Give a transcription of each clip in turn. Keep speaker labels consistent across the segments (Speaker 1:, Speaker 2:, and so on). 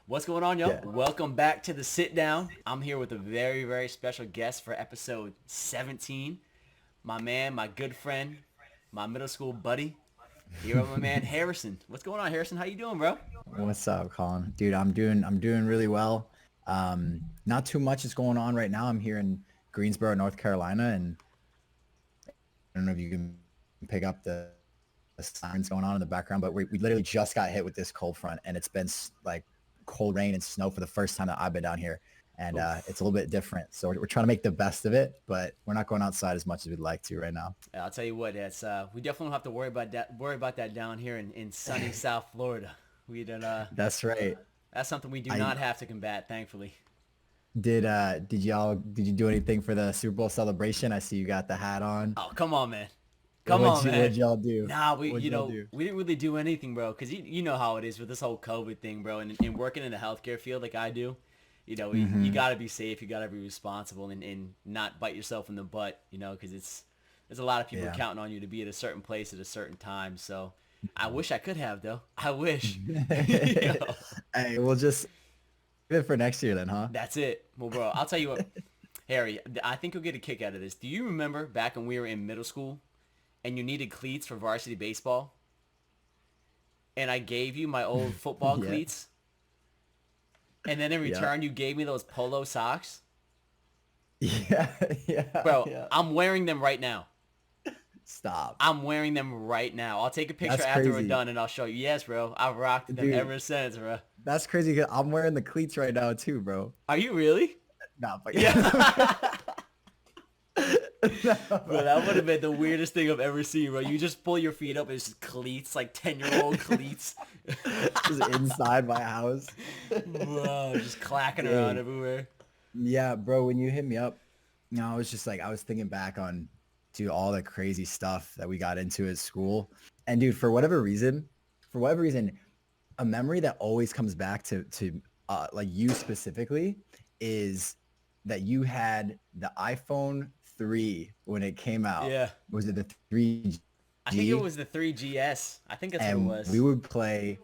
Speaker 1: What's going on, yo?
Speaker 2: Yeah.
Speaker 1: Welcome back to the sit down. I'm here with a very, very special guest for episode 17. My man, my good friend, my middle school buddy. Here with my man Harrison. What's going on, Harrison? How you doing, bro?
Speaker 2: What's up, Colin? Dude, I'm doing really well. Not too much is going on right now. I'm here in Greensboro, North Carolina, and I don't know if you can pick up the sirens going on in the background, but we literally just got hit with this cold front, and it's been like cold rain and snow for the first time that I've been down here, and it's a
Speaker 1: Oof.
Speaker 2: little bit different. So we're trying to make the best of it, but we're not going outside as much as we'd like to right now.
Speaker 1: I'll tell you what, that's we definitely don't have to worry about that down here in sunny South Florida. We did
Speaker 2: That's right.
Speaker 1: that's something we do
Speaker 2: I
Speaker 1: not have to combat, thankfully.
Speaker 2: did you do anything for the Super Bowl celebration? I see you got the hat on.
Speaker 1: Oh, come on, man. Come on, man.
Speaker 2: What'd y'all do?
Speaker 1: Nah, we
Speaker 2: What'd
Speaker 1: you
Speaker 2: y'all
Speaker 1: know
Speaker 2: do?
Speaker 1: we didn't really do anything, bro. Cause you know how it is with this whole COVID thing, bro. And working in the healthcare field like I do, you
Speaker 2: Hmm.
Speaker 1: gotta be safe. You gotta be responsible and not bite yourself in the butt. Cause there's a lot of people
Speaker 2: Yeah.
Speaker 1: counting on you to be at a certain place at a certain time. So I wish I could have though. I wish. You know,
Speaker 2: Hey, we'll just good for next year then, huh?
Speaker 1: that's it. Well, bro, I'll tell you what, Harry. I think you'll get a kick out of this. Do you remember back when we were in middle school and you needed cleats for varsity baseball? And I gave you my old football
Speaker 2: Yeah.
Speaker 1: cleats, and then in
Speaker 2: Yeah.
Speaker 1: return you gave me those polo socks.
Speaker 2: Yeah. Yeah.
Speaker 1: Bro,
Speaker 2: Yeah.
Speaker 1: I'm wearing them right now.
Speaker 2: Stop.
Speaker 1: I'm wearing them right now. I'll take a picture
Speaker 2: That's
Speaker 1: after we're
Speaker 2: crazy.
Speaker 1: done and I'll show you. Yes, bro. I've rocked them
Speaker 2: Dude,
Speaker 1: ever since, bro.
Speaker 2: that's crazy 'cause I'm wearing the cleats right now too, bro.
Speaker 1: Are you really?
Speaker 2: Nah, but
Speaker 1: Yeah.
Speaker 2: no,
Speaker 1: Bro, that would have been the weirdest thing I've ever seen, bro. You just pull your feet up and it's just cleats, like 10-year-old cleats.
Speaker 2: just inside my house.
Speaker 1: Bro, just clacking around
Speaker 2: Dude.
Speaker 1: everywhere.
Speaker 2: Yeah, bro, when you hit me up, I was just like, I was thinking back on, dude, all the crazy stuff that we got into at school. And dude, for whatever reason, a memory that always comes back to like you specifically is that you had the iPhone 3 when it came out.
Speaker 1: Yeah.
Speaker 2: Was it the
Speaker 1: I think it
Speaker 2: 3G?
Speaker 1: was the 3GS. I think that's what it
Speaker 2: And we
Speaker 1: was.
Speaker 2: would play.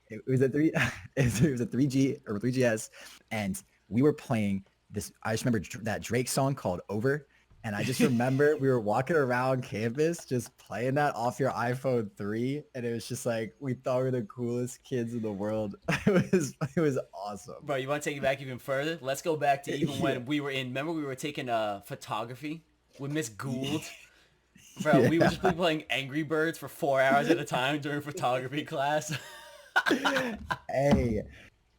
Speaker 2: It was a three. It was a 3G or 3GS, and we were playing this. I just remember that Drake song called "Over," and I just remember we were walking around campus just playing that off your iPhone 3, and it was just like we thought we were the coolest kids in the world. It was awesome.
Speaker 1: Bro, you want to take it back even further? Let's go back to even
Speaker 2: Yeah.
Speaker 1: when we were in. Remember we were taking photography with Miss Gould. Bro, we would
Speaker 2: Yeah.
Speaker 1: just be playing Angry Birds for 4 hours at a time during photography class.
Speaker 2: Hey,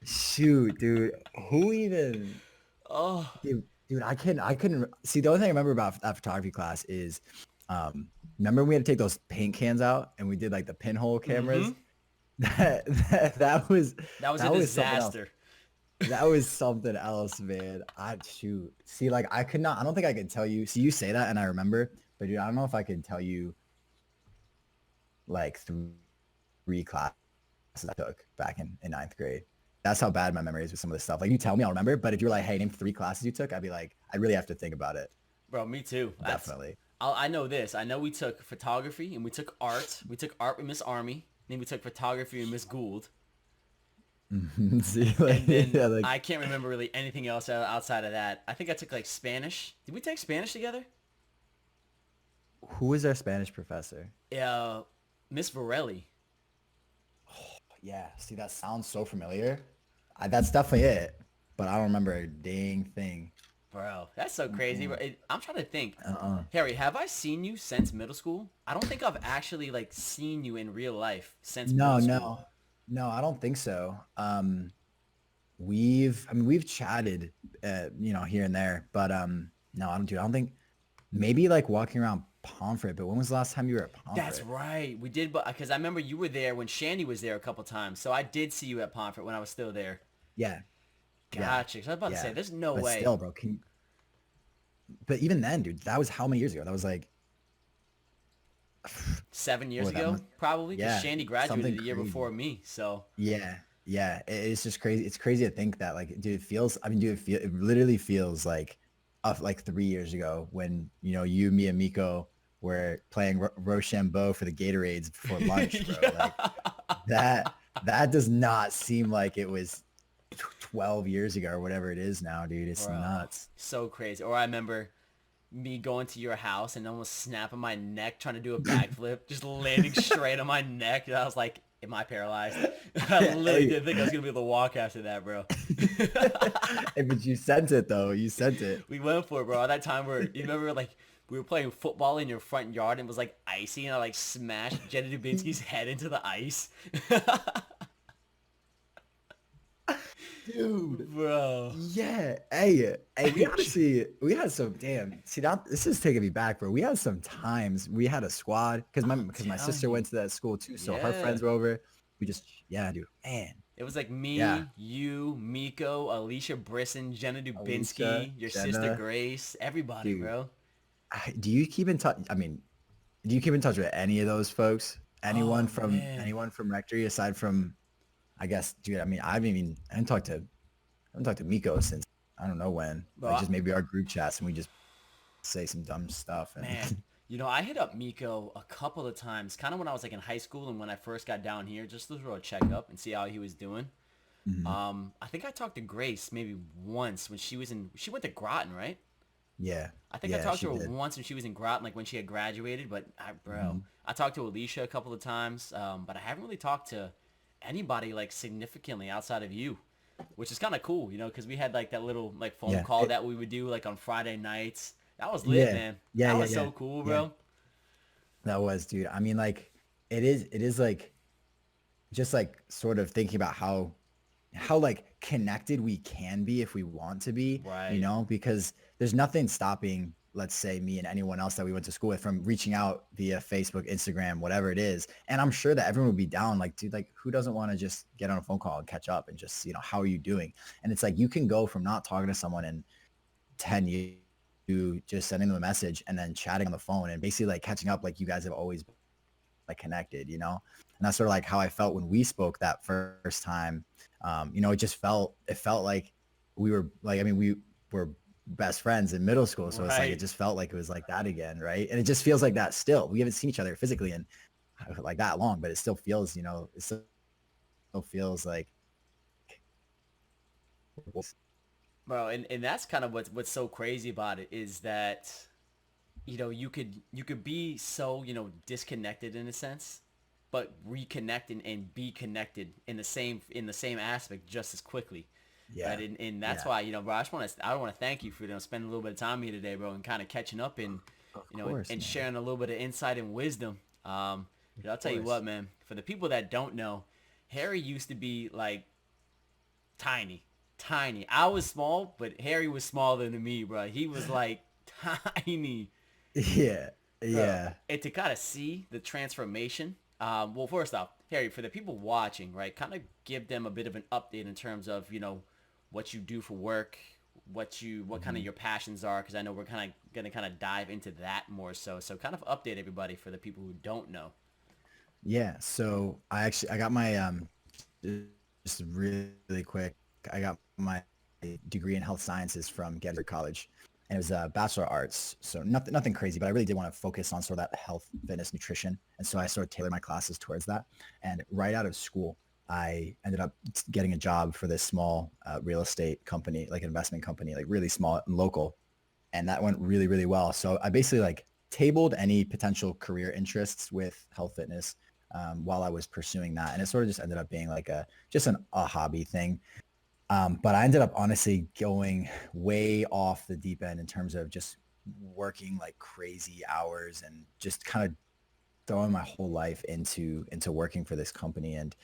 Speaker 2: shoot, dude. Who even?
Speaker 1: Oh,
Speaker 2: Dude, I couldn't see. The only thing I remember about that photography class is, remember when we had to take those paint cans out and we did like the pinhole cameras.
Speaker 1: mm-hmm.
Speaker 2: That was
Speaker 1: That was a
Speaker 2: that was something else.
Speaker 1: disaster.
Speaker 2: That was something else, man. I shoot. See, like I could not. I don't think I could tell you. See, you say that, and I remember, but dude, I don't know if I can tell you like three classes I took back in ninth grade. That's how bad my memory is with some of this stuff. Like you tell me, I'll remember. But if you're like, hey, name three classes you took, I'd be like, I really have to think about it.
Speaker 1: Bro, me too.
Speaker 2: Definitely.
Speaker 1: I know this. I know we took photography and we took art. We took art with Miss Army. Then we took photography with Miss Gould.
Speaker 2: See, like,
Speaker 1: And then
Speaker 2: yeah, like
Speaker 1: I can't remember really anything else outside of that. I think I took like Spanish. Did we take Spanish together?
Speaker 2: who is our Spanish professor?
Speaker 1: Yeah, Miss Varelli.
Speaker 2: Yeah, see, that sounds so familiar. That's definitely it, but I don't remember a dang thing.
Speaker 1: Bro, that's so crazy. Bro. I'm trying to think.
Speaker 2: Uh-uh.
Speaker 1: Harry, have I seen you since middle school? I don't think I've actually like seen you in real life since
Speaker 2: No,
Speaker 1: middle school.
Speaker 2: no, no, I don't think so. We've chatted, here and there, but no, I don't think. Maybe like walking around Pomfret, but when was the last time you were at
Speaker 1: That's
Speaker 2: Pomfret?
Speaker 1: right. We did, but because I remember you were there when Shandy was there a couple times. So I did see you at Pomfret when I was still there.
Speaker 2: Yeah, yeah,
Speaker 1: Gotcha. 'Cause I was about to say,
Speaker 2: yeah.
Speaker 1: there's no
Speaker 2: But
Speaker 1: way.
Speaker 2: still, bro, but even then, dude, that was how many years ago? That was like,
Speaker 1: 7 years
Speaker 2: boy, that
Speaker 1: ago,
Speaker 2: must,
Speaker 1: probably, because
Speaker 2: yeah,
Speaker 1: Shandy graduated
Speaker 2: something
Speaker 1: the year before
Speaker 2: crazy.
Speaker 1: me. So
Speaker 2: Yeah, yeah, it's just crazy. It's crazy to think that, like, dude, it feels. I mean, dude, it literally feels like 3 years ago when you, me, and Miko were playing Rochambeau for the Gatorades before lunch, bro.
Speaker 1: yeah.
Speaker 2: Like that. That does not seem like it was. 12 years ago or whatever it is now, dude. It's
Speaker 1: Bro,
Speaker 2: nuts.
Speaker 1: so crazy. Or I remember me going to your house and almost snapping my neck trying to do a backflip, just landing straight on my neck. And I was like, am I paralyzed? I literally
Speaker 2: Hey,
Speaker 1: didn't think I was going to be able to walk after that, bro.
Speaker 2: hey, but you sent it though. You sent it.
Speaker 1: We went for it, bro. At that time where, you remember, like, we were playing football in your front yard and it was, like, icy and I, like, smashed Jenny Dubinsky's head into the ice.
Speaker 2: Dude.
Speaker 1: Bro.
Speaker 2: Yeah. Hey, we had some damn. See that this is taking me back, bro. We had some times we had a squad
Speaker 1: I'm
Speaker 2: because my
Speaker 1: telling
Speaker 2: sister
Speaker 1: you.
Speaker 2: went to that school too, so her
Speaker 1: Yeah.
Speaker 2: friends were over. We just yeah, dude. Man.
Speaker 1: It was like
Speaker 2: Yeah.
Speaker 1: me, you, Miko, Alicia Brisson, Jenna
Speaker 2: Alicia,
Speaker 1: Dubinsky, your sister
Speaker 2: Jenna,
Speaker 1: Grace, everybody,
Speaker 2: dude.
Speaker 1: bro.
Speaker 2: Do you keep in touch? I mean, do you keep in touch with any of those folks?
Speaker 1: Oh man,
Speaker 2: Anyone from Rectory aside from I guess, dude. I mean, I haven't talked to Miko since I don't know when.
Speaker 1: bro,
Speaker 2: Like just maybe our group chats and we just say some dumb stuff and
Speaker 1: man. I hit up Miko a couple of times, kind of when I was like in high school and when I first got down here, just to throw a check up and see how he was doing.
Speaker 2: Mhm.
Speaker 1: I think I talked to Grace maybe once when she went to Groton, right?
Speaker 2: Yeah,
Speaker 1: I think I
Speaker 2: yeah,
Speaker 1: talked
Speaker 2: she
Speaker 1: to her
Speaker 2: did.
Speaker 1: once when she was in Groton, like when she had graduated. But bro,
Speaker 2: Mhm.
Speaker 1: I talked to Alicia a couple of times, but I haven't really talked to anybody like significantly outside of you, which is kind of cool, because we had like that little like phone
Speaker 2: Yeah,
Speaker 1: call that we would do like on Friday nights. That was lit,
Speaker 2: yeah,
Speaker 1: man.
Speaker 2: yeah,
Speaker 1: That
Speaker 2: yeah,
Speaker 1: was
Speaker 2: yeah,
Speaker 1: so cool,
Speaker 2: yeah.
Speaker 1: bro.
Speaker 2: That was, dude. I mean, like, it is like just like sort of thinking about how like connected we can be if we want to be,
Speaker 1: Right.
Speaker 2: because there's nothing stopping, let's say me and anyone else that we went to school with from reaching out via Facebook, Instagram, whatever it is. And I'm sure that everyone would be down, like, dude, like who doesn't want to just get on a phone call and catch up and just, how are you doing? And it's like you can go from not talking to someone in 10 years to just sending them a message and then chatting on the phone and basically like catching up like you guys have always like connected. And that's sort of like how I felt when we spoke that first time. It felt like we were like, I mean, we were best friends in middle school. So it's like, it
Speaker 1: Right.
Speaker 2: just felt like it was like that again. Right. And it just feels like that still. We haven't seen each other physically in like that long, but it still feels, it still feels like,
Speaker 1: Bro, and that's kind of what's so crazy about it is that you could be so disconnected in a sense, but reconnect and be connected in the same aspect just as quickly, right?
Speaker 2: yeah,
Speaker 1: And that's
Speaker 2: yeah,
Speaker 1: why bro, I want to thank you for spending a little bit of time here today, bro, and kind of catching up and
Speaker 2: of
Speaker 1: you know and,
Speaker 2: course,
Speaker 1: and
Speaker 2: man.
Speaker 1: sharing a little bit of insight and wisdom.
Speaker 2: Of
Speaker 1: I'll tell you
Speaker 2: course.
Speaker 1: what, man. For the people that don't know, Harry used to be like tiny, tiny. I was small, but Harry was smaller than me, bro. He was like tiny,
Speaker 2: Yeah.
Speaker 1: bro.
Speaker 2: Yeah.
Speaker 1: And to kind of see the transformation. Well, first off, Harry, for the people watching, right, kind of give them a bit of an update in terms of what you do for work, what kind of
Speaker 2: Mhm.
Speaker 1: your passions are, because I know we're kind of gonna kind of dive into that more so. So kind of update everybody for the people who don't know.
Speaker 2: Yeah. So I got my just really quick. I got my degree in health sciences from Gettysburg College, and it was a bachelor of arts. So nothing crazy, but I really did want to focus on sort of that health, fitness, nutrition, and so I sort of tailored my classes towards that. And right out of school, I ended up getting a job for this small real estate company, like an investment company, like really small and local, and that went really really well. So I basically like tabled any potential career interests with health fitness while I was pursuing that, and it sort of just ended up being like a hobby thing. But I ended up honestly going way off the deep end in terms of just working like crazy hours and just kind of throwing my whole life into working for this company. And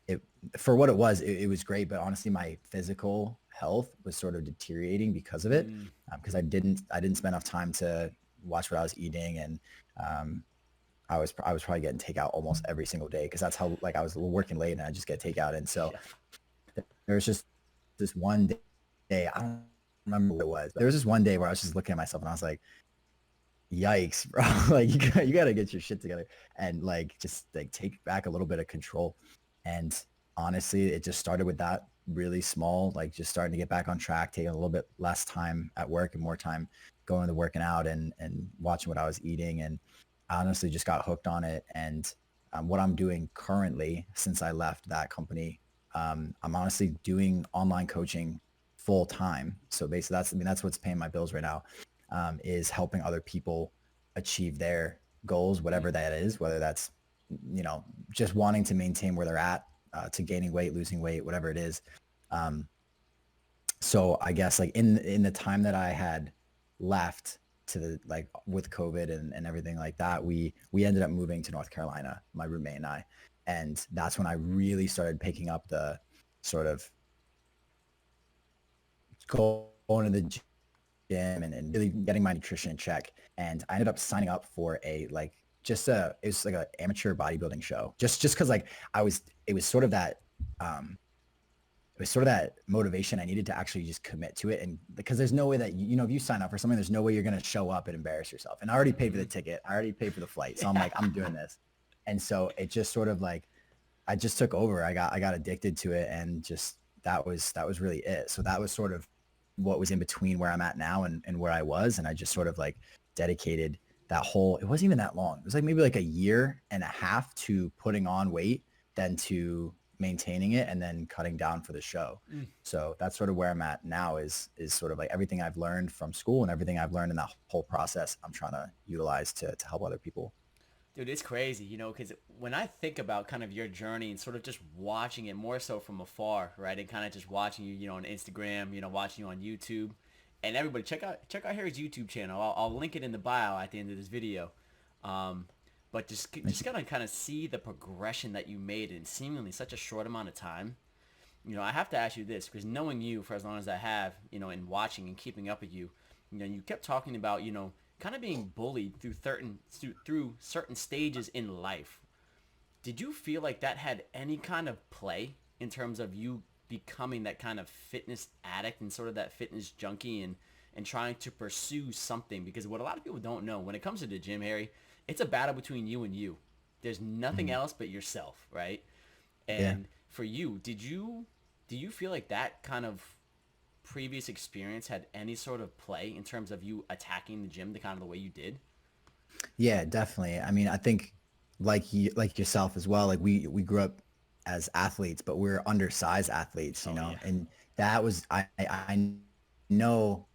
Speaker 2: it for what it was, it was great. But honestly, my physical health was sort of deteriorating because of it,
Speaker 1: Mm,
Speaker 2: because I didn't spend enough time to watch what I was eating, and um, I was probably getting takeout almost every single day because that's how like I was working late and I just get takeout. And so
Speaker 1: yeah,
Speaker 2: there was just this one day, I don't remember what it was, but there was this one day where I was just looking at myself and I was like, yikes, bro. Like you gotta get your shit together and like just like take back a little bit of control. And honestly, it just started with that really small, like just starting to get back on track, taking a little bit less time at work and more time going to working out and watching what I was eating. And I honestly just got hooked on it. And what I'm doing currently since I left that company. I'm honestly doing online coaching full time. So basically that's what's paying my bills right now, is helping other people achieve their goals,
Speaker 1: Mm.
Speaker 2: whatever that is, whether that's, just wanting to maintain where they're at, to gaining weight, losing weight, whatever it is. Um, so I guess like in the time that I had left to the like with COVID and everything like that, we ended up moving to North Carolina, my roommate and I. And that's when I really started picking up the sort of going to the gym and really getting my nutrition in check. And I ended up signing up for a like just a it was like an amateur bodybuilding show. Just because like I was it was sort of that um it was sort of that motivation I needed to actually just commit to it. And because there's no way that, if you sign up for something, there's no way you're going to show up and embarrass yourself. And I already paid for the
Speaker 1: Mm-hmm.
Speaker 2: ticket. I already paid for the flight. So I'm like, I'm doing this. And so it just sort of like, I just took over. I got addicted to it, and just, that was really it. So that was sort of what was in between where I'm at now and where I was. And I just sort of like dedicated that whole, it wasn't even that long. It was like maybe like a year and a half to putting on weight, then to maintaining it, and then cutting down for the show.
Speaker 1: Mm.
Speaker 2: So that's sort of where I'm at now, is sort of like everything I've learned from school and everything I've learned in that whole process, I'm trying to utilize to help other people.
Speaker 1: Dude, it's crazy, because when I think about kind of your journey and sort of just watching it more so from afar, right, and kind of just watching you, on Instagram, watching you on YouTube, and everybody check out Harry's YouTube channel. I'll link it in the bio at the end of this video. Um, but just gotta kind of see the progression that you made in seemingly such a short amount of time. I have to ask you this because knowing you for as long as I have, and watching and keeping up with you, you kept talking about, kind of being bullied through certain stages in life. Did you feel like that had any kind of play in terms of you becoming that kind of fitness addict and sort of that fitness junkie and trying to pursue something? Because what a lot of people don't know when it comes to the gym, Harry, it's a battle between you and you. There's nothing
Speaker 2: Mhm.
Speaker 1: else but yourself, right?
Speaker 2: Yeah.
Speaker 1: And for you, do you feel like that kind of previous experience had any sort of play in terms of you attacking the gym the kind of the way you did?
Speaker 2: Yeah, definitely. I mean, I think like yourself as well, like we grew up as athletes, but we're undersized athletes,
Speaker 1: Oh yeah.
Speaker 2: and that was I know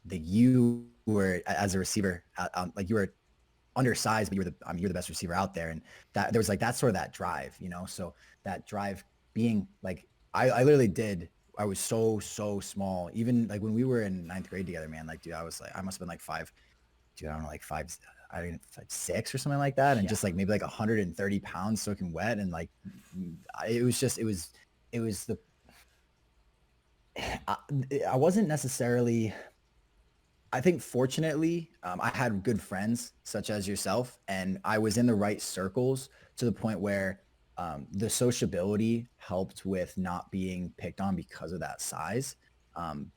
Speaker 2: that you were as a receiver, like you were undersized, but you're the best receiver out there, and that there was like that sort of that drive, so that drive being like I literally did. I was so small, even like when we were in ninth grade together, man. Like, dude, I must have been like five, dude, I don't know, like five, I didn't like six or something like that, and
Speaker 1: Yeah.
Speaker 2: just like maybe like 130 pounds soaking wet, and like it was just it was the I, I wasn't necessarily. I think fortunately, I had good friends such as yourself, and I was in the right circles to the point where the sociability helped with not being picked on because of that size.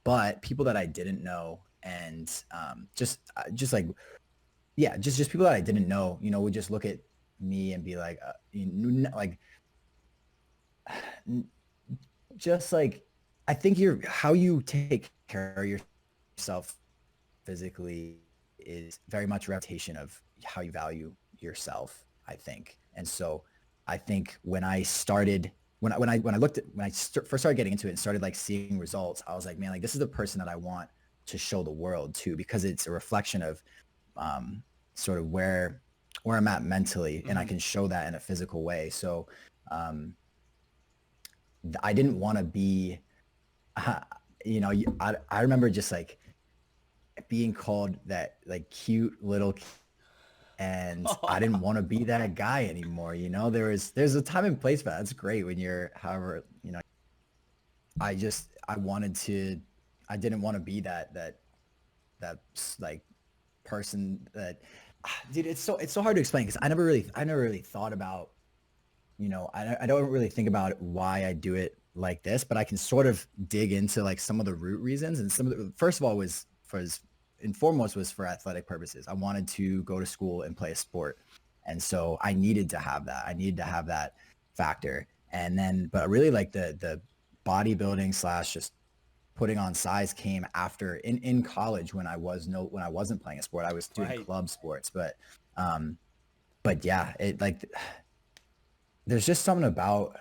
Speaker 2: But people that I didn't know, and just like yeah, just people that I didn't know, would just look at me and be like, like just like I think how you take care of yourself physically is very much a representation of how you value yourself, I think. And so I think when I started when I looked at first started getting into it and started like seeing results, I was like, man, like this is the person that I want to show the world to, because it's a reflection of um, sort of where I'm at mentally, and I
Speaker 1: Hmm.
Speaker 2: can show that in a physical way. So um, I didn't want to be, I remember just like being called that like cute little and I didn't want to be that guy anymore. There's a time and place for that. That's great when you're however, I wanted to I didn't want to be that like person that dude, it's so hard to explain because I never really thought about, I don't really think about why I do it like this, but I can sort of dig into like some of the root reasons. And some of the first of all was and foremost was for athletic purposes. I wanted to go to school and play a sport. And so I needed to have that. I needed to have that factor. And then, but really like the bodybuilding slash just putting on size came after in college when I wasn't playing a sport. I was doing
Speaker 1: Right.
Speaker 2: club sports, um, but yeah, it like there's just something about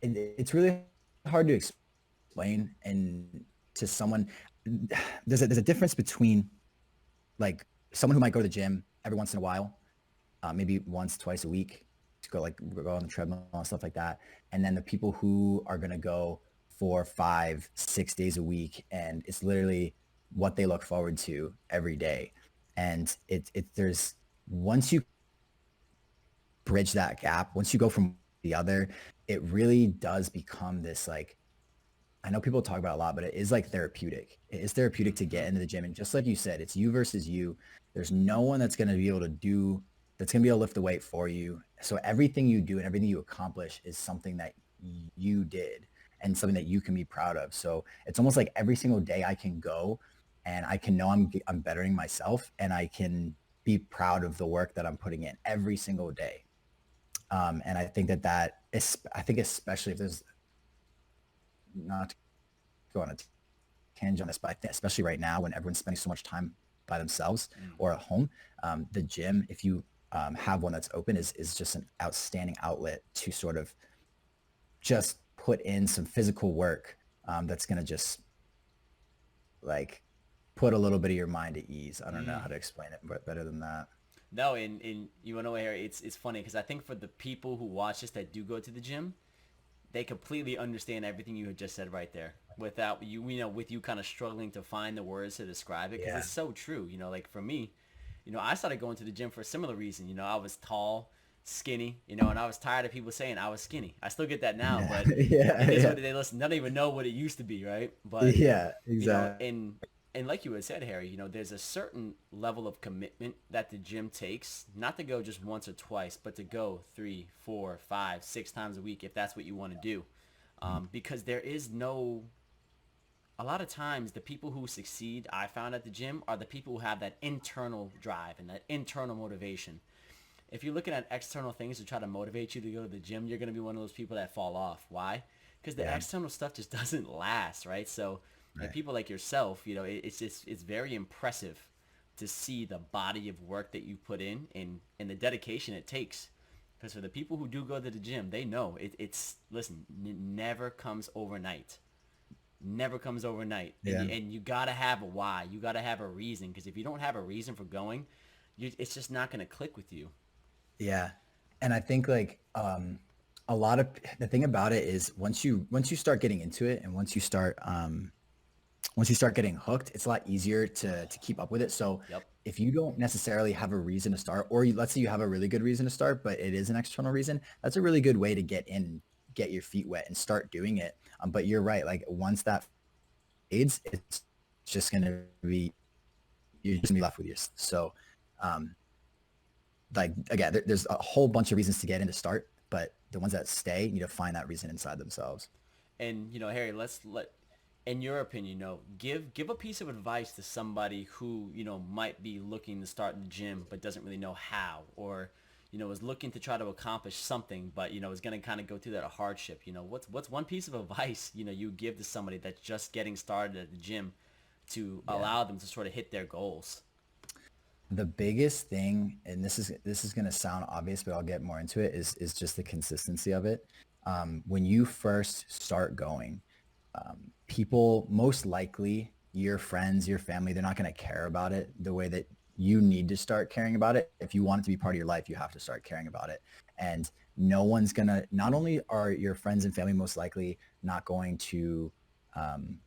Speaker 2: it's really hard to explain and to someone. There's a difference between like someone who might go to the gym every once in a while, maybe once, twice a week to go on the treadmill and stuff like that. And then the people who are going to go 4, 5, 6 days a week. And it's literally what they look forward to every day. And there's, once you bridge that gap, once you go from the other, it really does become this like, I know people talk about it a lot, but it is like therapeutic. It is therapeutic to get into the gym. And just like you said, it's you versus you. There's no one that's going to be able to do, that's going to be able to lift the weight for you. So everything you do and everything you accomplish is something that you did and something that you can be proud of. So it's almost like every single day I can go and I can know I'm bettering myself and I can be proud of the work that I'm putting in every single day. And I think that is, I think especially if there's, not to go on a tangent on this, but I think especially right now when everyone's spending so much time by themselves or at home, the gym, if you have one that's open, is just an outstanding outlet to sort of just put in some physical work that's going to just like put a little bit of your mind at ease. I don't know how to explain it but better than that.
Speaker 1: No, and you wanna know, Harry, it's funny because I think for the people who watch this that do go to the gym, they completely understand everything you had just said right there without you, with you kind of struggling to find the words to describe it because
Speaker 2: Yeah.
Speaker 1: it's so true. Like for me, I started going to the gym for a similar reason. I was tall, skinny, and I was tired of people saying I was skinny. I still get that now,
Speaker 2: Yeah.
Speaker 1: but it
Speaker 2: Yeah.
Speaker 1: is
Speaker 2: Yeah.
Speaker 1: what they listen. They don't even know what it used to be, right? But
Speaker 2: Yeah.
Speaker 1: you know,
Speaker 2: Exactly.
Speaker 1: and and like you had said, Harry, there's a certain level of commitment that the gym takes, not to go just once or twice, but to go 3, 4, 5, 6 times a week if that's what you want to do. Because there is no, a lot of times the people who succeed, I found at the gym, are the people who have that internal drive and that internal motivation. If you're looking at external things to try to motivate you to go to the gym, you're going to be one of those people that fall off. Why? Because the
Speaker 2: Yeah.
Speaker 1: external stuff just doesn't last, right? So,
Speaker 2: Right.
Speaker 1: people like yourself, it's very impressive to see the body of work that you put in and the dedication it takes. Because for the people who do go to the gym, they know it's listen, it never comes overnight. Never comes overnight, and
Speaker 2: Yeah.
Speaker 1: you gotta have a why. You gotta have a reason. Because if you don't have a reason for going, it's just not gonna click with you.
Speaker 2: Yeah. And I think like a lot of the thing about it is once you start getting into it and once you start getting hooked, it's a lot easier to keep up with it. So
Speaker 1: Yep.
Speaker 2: if you don't necessarily have a reason to start, or let's say you have a really good reason to start, but it is an external reason, that's a really good way to get in, get your feet wet and start doing it. But you're right. Like once that fades, it's just going to be, you're just gonna be left with your, so um, like again, there's a whole bunch of reasons to get in to start, but the ones that stay need to find that reason inside themselves.
Speaker 1: And Harry, in your opinion, give a piece of advice to somebody who might be looking to start in the gym but doesn't really know how, or is looking to try to accomplish something, but is going to kind of go through that hardship. What's one piece of advice you give to somebody that's just getting started at the gym to
Speaker 2: Yeah.
Speaker 1: allow them to sort of hit their goals?
Speaker 2: The biggest thing, and this is going to sound obvious, but I'll get more into it, is just the consistency of it. When you first start going, people, most likely your friends, your family, they're not going to care about it the way that you need to start caring about it. If you want it to be part of your life, you have to start caring about it. And no one's going to, not only are your friends and family most likely not going to um,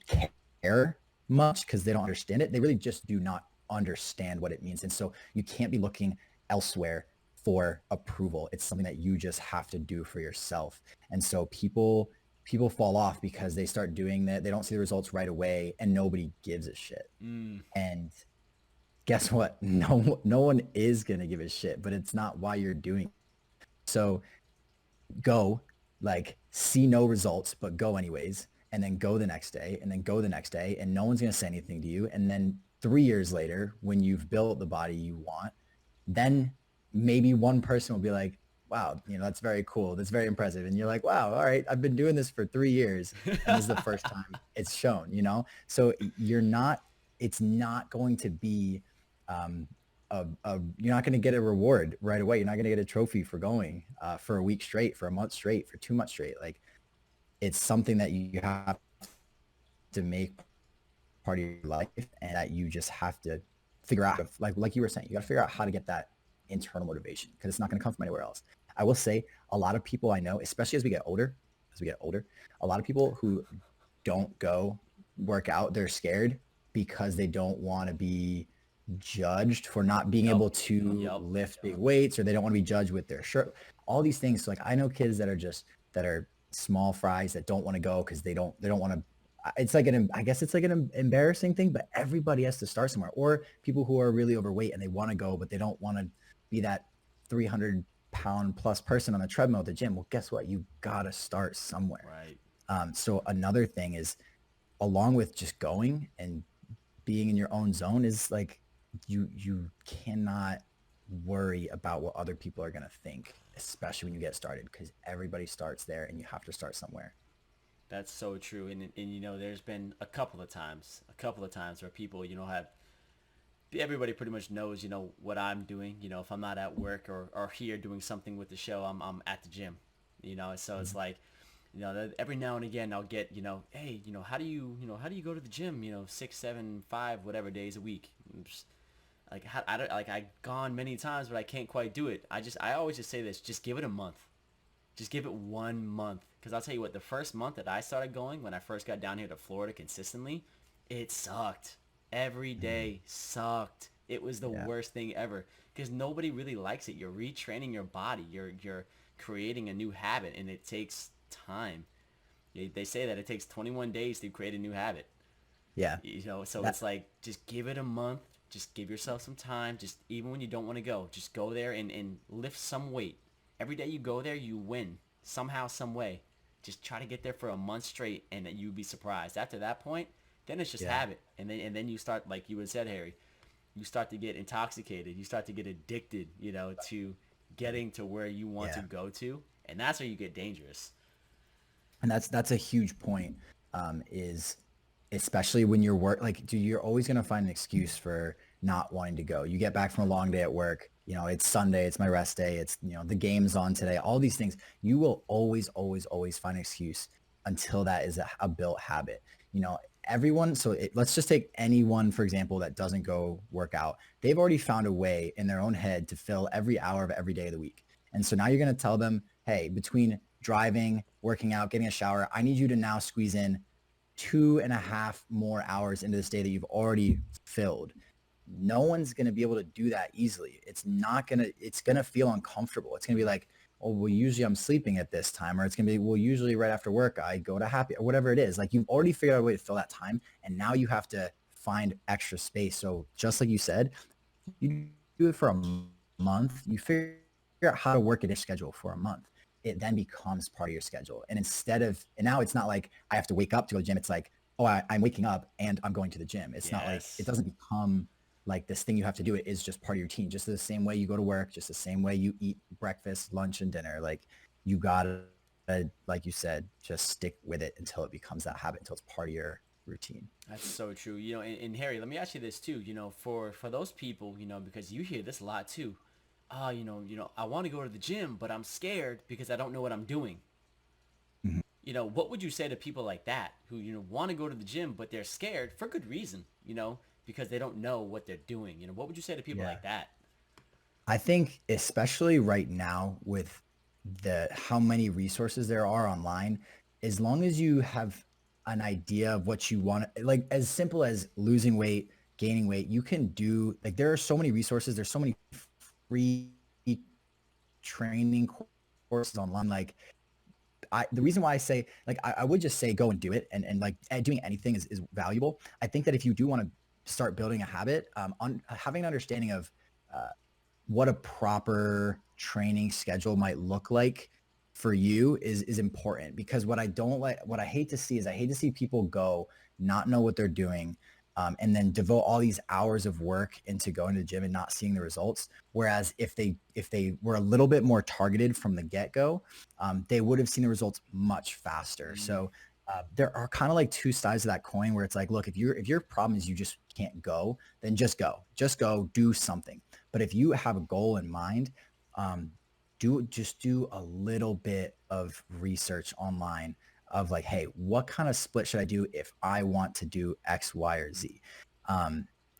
Speaker 2: care much because they don't understand it. They really just do not understand what it means. And so you can't be looking elsewhere for approval. It's something that you just have to do for yourself. And so people fall off because they start doing that. They don't see the results right away and nobody gives a shit.
Speaker 1: Mm,
Speaker 2: And guess what? No one is going to give a shit, but it's not why you're doing it. So go, like see no results, but go anyways, and then go the next day and then go the next day, and no one's going to say anything to you. And then 3 years later, when you've built the body you want, then maybe one person will be like, wow, that's very cool. That's very impressive. And you're like, wow, all right, I've been doing this for 3 years. And this is the first time it's shown. So it's not going to be um, you're not going to get a reward right away. You're not going to get a trophy for going for a week straight, for a month straight, for 2 months straight. Like it's something that you have to make part of your life, and that you just have to figure out, like you were saying, you got to figure out how to get that internal motivation, because it's not going to come from anywhere else. I will say a lot of people I know, especially as we get older, a lot of people who don't go work out, they're scared because they don't want to be judged for not being able to lift big weights, or they don't want to be judged with their shirt, all these things. So like I know kids that are small fries that don't want to go because they don't want to. It's like I guess it's like an embarrassing thing, but everybody has to start somewhere. Or people who are really overweight and they want to go, but they don't want to be that 300-pound plus person on the treadmill at the gym. Well, guess what? You gotta start somewhere.
Speaker 1: Right.
Speaker 2: So another thing is, along with just going and being in your own zone, is like you cannot worry about what other people are going to think, especially when you get started, because everybody starts there and you have to start somewhere.
Speaker 1: That's so true. And there's been a couple of times where people, have everybody pretty much knows, what I'm doing. If I'm not at work or here doing something with the show, I'm at the gym. So it's like, every now and again I'll get, hey, how do you go to the gym, 6, 7, 5, whatever days a week. Like I've gone many times, but I can't quite do it. I always just say this: just give it a month. Just give it 1 month. Because I'll tell you what, the first month that I started going, when I first got down here to Florida consistently, it sucked. Every day sucked. It was the
Speaker 2: Yeah.
Speaker 1: worst thing ever. Because nobody really likes it. You're retraining your body. You're creating a new habit, and it takes time. They say that it takes 21 days to create a new habit.
Speaker 2: Yeah.
Speaker 1: So
Speaker 2: That,
Speaker 1: it's like, just give it a month. Just give yourself some time. Just even when you don't want to go, just go there and lift some weight. Every day you go there, you win somehow, some way. Just try to get there for a month straight, and then you'd be surprised. After that point, then it's just
Speaker 2: yeah.
Speaker 1: habit, and then you start, like you had said, Harry. You start to get intoxicated. You start to get addicted, to getting to where you want to
Speaker 2: Yeah.
Speaker 1: go to, and that's where you get dangerous.
Speaker 2: And that's a huge point. Is especially when you're like, dude, you're always gonna find an excuse for not wanting to go. You get back from a long day at work. It's Sunday. It's my rest day. It's the game's on today. All these things. You will always, always, always find an excuse until that is a built habit. Everyone. So let's just take anyone, for example, that doesn't go work out. They've already found a way in their own head to fill every hour of every day of the week. And so now you're going to tell them, hey, between driving, working out, getting a shower, I need you to now squeeze in 2.5 more hours into this day that you've already filled. No one's going to be able to do that easily. It's going to feel uncomfortable. It's going to be like, oh, well, usually I'm sleeping at this time, or it's going to be, well, usually right after work, I go to happy, or whatever it is. Like, you've already figured out a way to fill that time, and now you have to find extra space. So just like you said, you do it for a month, you figure out how to work it in schedule for a month. It then becomes part of your schedule. And now it's not like I have to wake up to go to the gym. It's like, oh, I'm waking up and I'm going to the gym. It's not like, it
Speaker 1: Yes.
Speaker 2: doesn't become like this thing you have to do. It is just part of your routine, just the same way you go to work, just the same way you eat breakfast, lunch, and dinner. Like, you gotta, like you said, just stick with it until it becomes that habit, until it's part of your routine.
Speaker 1: That's so true. And Harry, let me ask you this too. For those people, because you hear this a lot too. I want to go to the gym, but I'm scared because I don't know what I'm doing.
Speaker 2: Mhm.
Speaker 1: What would you say to people like that who, want to go to the gym, but they're scared for good reason, because they don't know what they're doing? What would you say to people
Speaker 2: Yeah.
Speaker 1: like that?
Speaker 2: I think especially right now with how many resources there are online, as long as you have an idea of what you want, like as simple as losing weight, gaining weight, you can do, like, there are so many resources. There's so many free training courses online. Like, the reason why I say, like, I would just say go and do it. And like, doing anything is valuable. I think that if you do want to start building a habit, having an understanding of, uh, what a proper training schedule might look like for you is important, because what I hate to see is, I hate to see people go, not know what they're doing, and then devote all these hours of work into going to the gym and not seeing the results. Whereas if they were a little bit more targeted from the get-go, they would have seen the results much faster.
Speaker 1: Mm,
Speaker 2: So there are kind of like two sides of that coin where it's like, look, if your problem is you just can't go, then just go, do something. But if you have a goal in mind, um, do a little bit of research online of like, hey, what kind of split should I do if I want to do X, Y, or Z?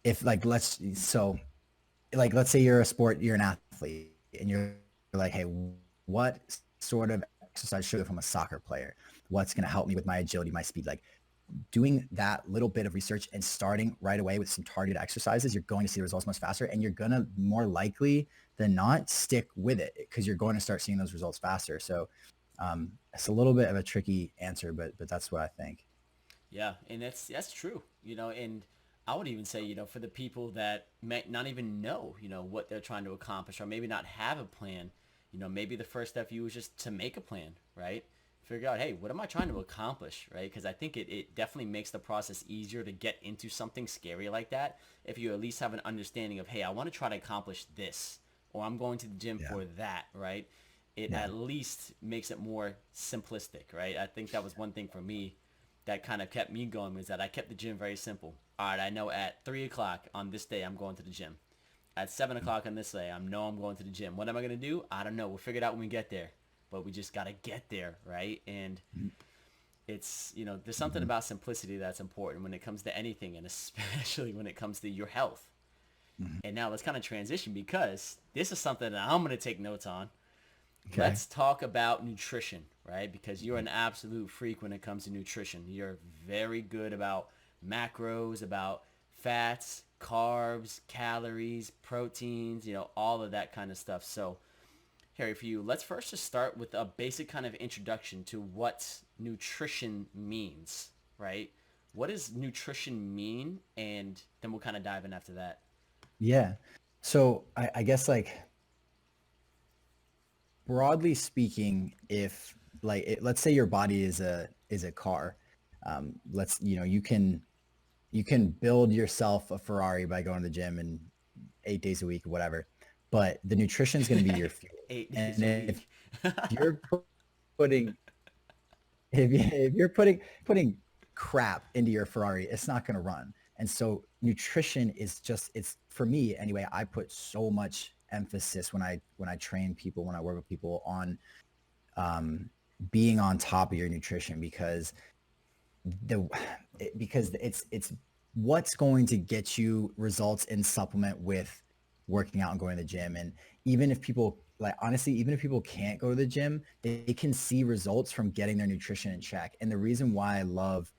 Speaker 2: If like let's say you're an athlete and you're like, hey, what sort of exercise should I do if I'm a soccer player? What's going to help me with my agility, my speed? Like doing that little bit of research and starting right away with some targeted exercises, you're going to see the results much faster, and you're going to more likely than not stick with it because you're going to start seeing those results faster. So it's a little bit of a tricky answer, but that's what I think.
Speaker 1: Yeah, and that's true. And I would even say, for the people that might not even know, what they're trying to accomplish, or maybe not have a plan, maybe the first step for you is just to make a plan, right? Figure out, hey, what am I trying to accomplish, right? Because I think it definitely makes the process easier to get into something scary like that if you at least have an understanding of, hey, I want to try to accomplish this, or I'm going to the gym
Speaker 2: Yeah.
Speaker 1: for that, right? It
Speaker 2: Yeah.
Speaker 1: at least makes it more simplistic, right? I think that was one thing for me that kind of kept me going, was that I kept the gym very simple. All right, I know at 3 o'clock on this day I'm going to the gym. At 7 o'clock on this day, I know I'm going to the gym. What am I going to do? I don't know. We'll figure it out when we get there. But we just got to get there, right? And there's something
Speaker 2: Mm-hmm.
Speaker 1: about simplicity that's important when it comes to anything, and especially when it comes to your health.
Speaker 2: Mm-hmm.
Speaker 1: And now let's kind of transition, because this is something that I'm going to take notes on.
Speaker 2: Okay.
Speaker 1: Let's talk about nutrition, right? Because you're an absolute freak when it comes to nutrition. You're very good about macros, about fats, carbs, calories, proteins, all of that kind of stuff. So, Harry, for you, let's first just start with a basic kind of introduction to what nutrition means, right? What does nutrition mean? And then we'll kind of dive in after that.
Speaker 2: Yeah. So I guess like broadly speaking, if like let's say your body is a car, let's you can build yourself a Ferrari by going to the gym and 8 days a week or whatever, but the nutrition is going to be your fuel.
Speaker 1: 8 days
Speaker 2: And
Speaker 1: a
Speaker 2: if
Speaker 1: week.
Speaker 2: you're putting if you're putting crap into your Ferrari, it's not going to run. And so nutrition is just it's for me anyway. I put so much emphasis when I train people, when I work with people on um, being on top of your nutrition the because it's what's going to get you results in supplement with working out and going to the gym. And even if people like honestly, even if people can't go to the gym, they can see results from getting their nutrition in check. And the reason why I love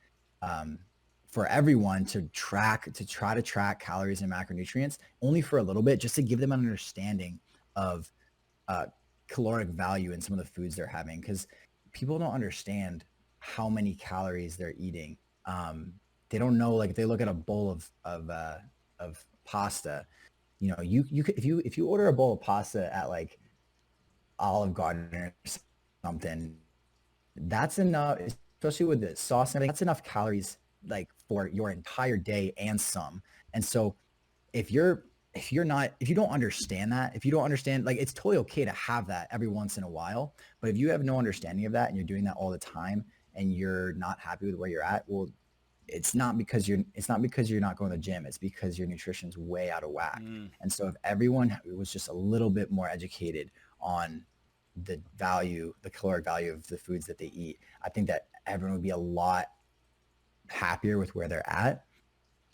Speaker 2: um, for everyone to try to track calories and macronutrients only for a little bit, just to give them an understanding of uh, caloric value in some of the foods they're having, because people don't understand how many calories they're eating. They don't know, like if they look at a bowl of pasta, you could, if you order a bowl of pasta at like Olive Garden or something, that's enough, especially with the sauce and everything. That's enough calories like for your entire day and some. And so if you're if you don't understand that, if you don't understand, like it's totally okay to have that every once in a while, but if you have no understanding of that and you're doing that all the time and you're not happy with where you're at, well, it's not because you're not going to the gym, it's because your nutrition's way out of whack.
Speaker 1: Mm.
Speaker 2: And so if everyone was just a little bit more educated on the caloric value of the foods that they eat, I think that everyone would be a lot happier with where they're at.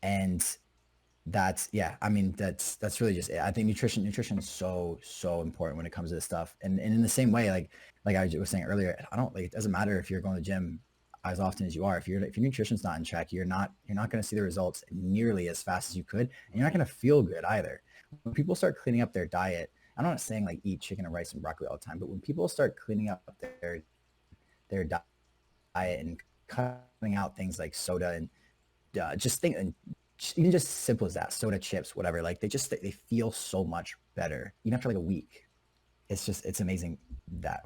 Speaker 2: And that's yeah, I mean that's really just it. I think nutrition is so important when it comes to this stuff. And in the same way, like I was saying earlier, I don't like, it doesn't matter if you're going to the gym as often as you are. If your nutrition's not in check, you're not going to see the results nearly as fast as you could, and you're not
Speaker 1: Right.
Speaker 2: going to feel good either. When people start cleaning up their diet, I'm not saying like eat chicken and rice and broccoli all the time, but when people start cleaning up their diet and cutting out things like soda and just think, and even just simple as that, soda, chips, whatever, like they feel so much better even after like a week. It's amazing that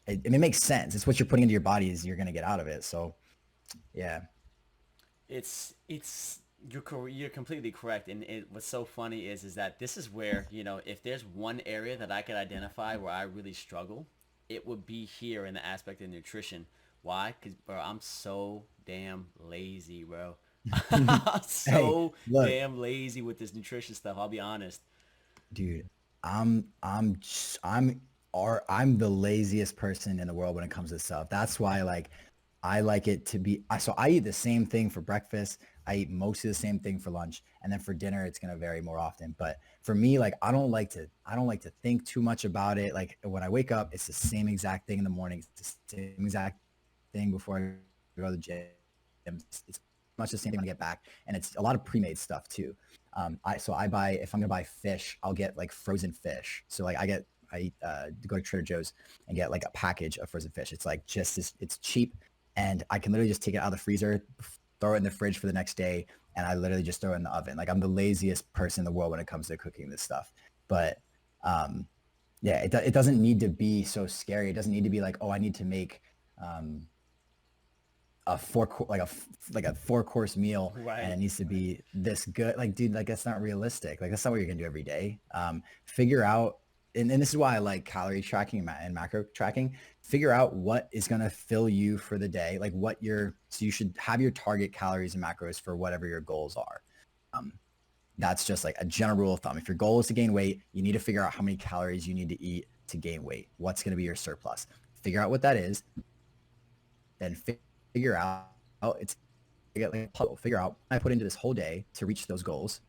Speaker 2: it makes sense. It's what you're putting into your body is you're going to get out of it. So yeah.
Speaker 1: It's you're completely correct. And what's so funny is that this is where, if there's one area that I could identify where I really struggle, it would be here in the aspect of nutrition. Why? Because, bro, I'm so damn lazy, bro. I'm
Speaker 2: Hey,
Speaker 1: so
Speaker 2: look,
Speaker 1: damn lazy with this nutrition stuff. I'll be honest.
Speaker 2: dude, I'm the laziest person in the world when it comes to stuff. That's why like I like it to be so I eat the same thing for breakfast. I eat mostly the same thing for lunch, and then for dinner it's gonna vary more often. But for me, like I don't like to think too much about it. Like when I wake up, it's the same exact thing in the morning. It's the same exact thing before I go to the gym. It's much the same thing when I get back, and it's a lot of pre-made stuff too. I buy if I'm gonna buy fish, I'll get like frozen fish. So like I go to Trader Joe's and get like a package of frozen fish. It's like just this, it's cheap, and I can literally just take it out of the freezer, throw it in the fridge for the next day, and I literally just throw it in the oven. Like I'm the laziest person in the world when it comes to cooking this stuff. But um, yeah, it doesn't need to be so scary. It doesn't need to be like, oh, I need to make um, like a 4 course meal and
Speaker 1: Right.
Speaker 2: it needs to be this good. Like, dude, like that's not realistic. Like that's not what you're gonna do every day. Figure out, and this is why I like calorie tracking and macro tracking. Figure out what is gonna fill you for the day. Like so you should have your target calories and macros for whatever your goals are. Um, that's just like a general rule of thumb. If your goal is to gain weight, you need to figure out how many calories you need to eat to gain weight. What's going to be your surplus? Figure out what that is, then figure out it's get like a puzzle. Figure out I put into this whole day to reach those goals,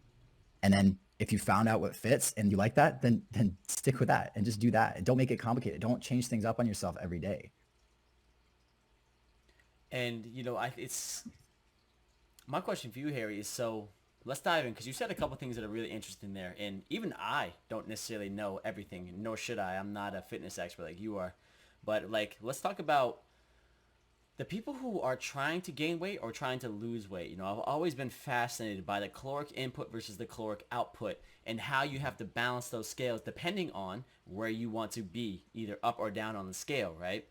Speaker 2: and then if you found out what fits and you like that, then stick with that and just do that. And don't make it complicated. Don't change things up on yourself every day.
Speaker 1: And it's my question for you, Harry, is so let's dive in because you said a couple things that are really interesting there. And even I don't necessarily know everything, nor should I. I'm not a fitness expert like you are. But like, let's talk about the people who are trying to gain weight or trying to lose weight. I've always been fascinated by the caloric input versus the caloric output and how you have to balance those scales depending on where you want to be, either up or down on the scale, right?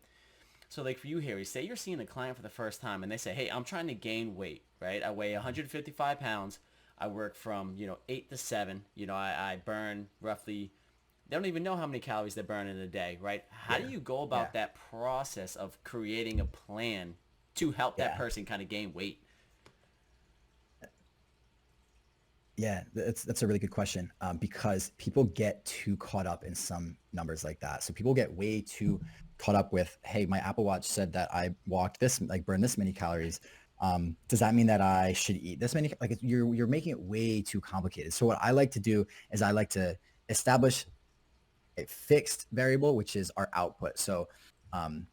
Speaker 1: So like for you, Harry, say you're seeing a client for the first time and they say, hey, I'm trying to gain weight, right? I weigh 155 pounds. I work from, 8 to 7. I burn roughly, they don't even know how many calories they burn in a day, right? How do
Speaker 2: Yeah.
Speaker 1: you go
Speaker 2: Yeah.
Speaker 1: about that process of creating a plan to help that
Speaker 2: Yeah.
Speaker 1: person kind of gain weight?
Speaker 2: Yeah, that's a really good question, because people get too caught up in some numbers like that. So people get way too caught up with, hey, my Apple Watch said that I walked this, like burned this many calories. Does that mean that I should eat this many? Like you're making it way too complicated. So what I like to do is I like to establish a fixed variable, which is our output. So um,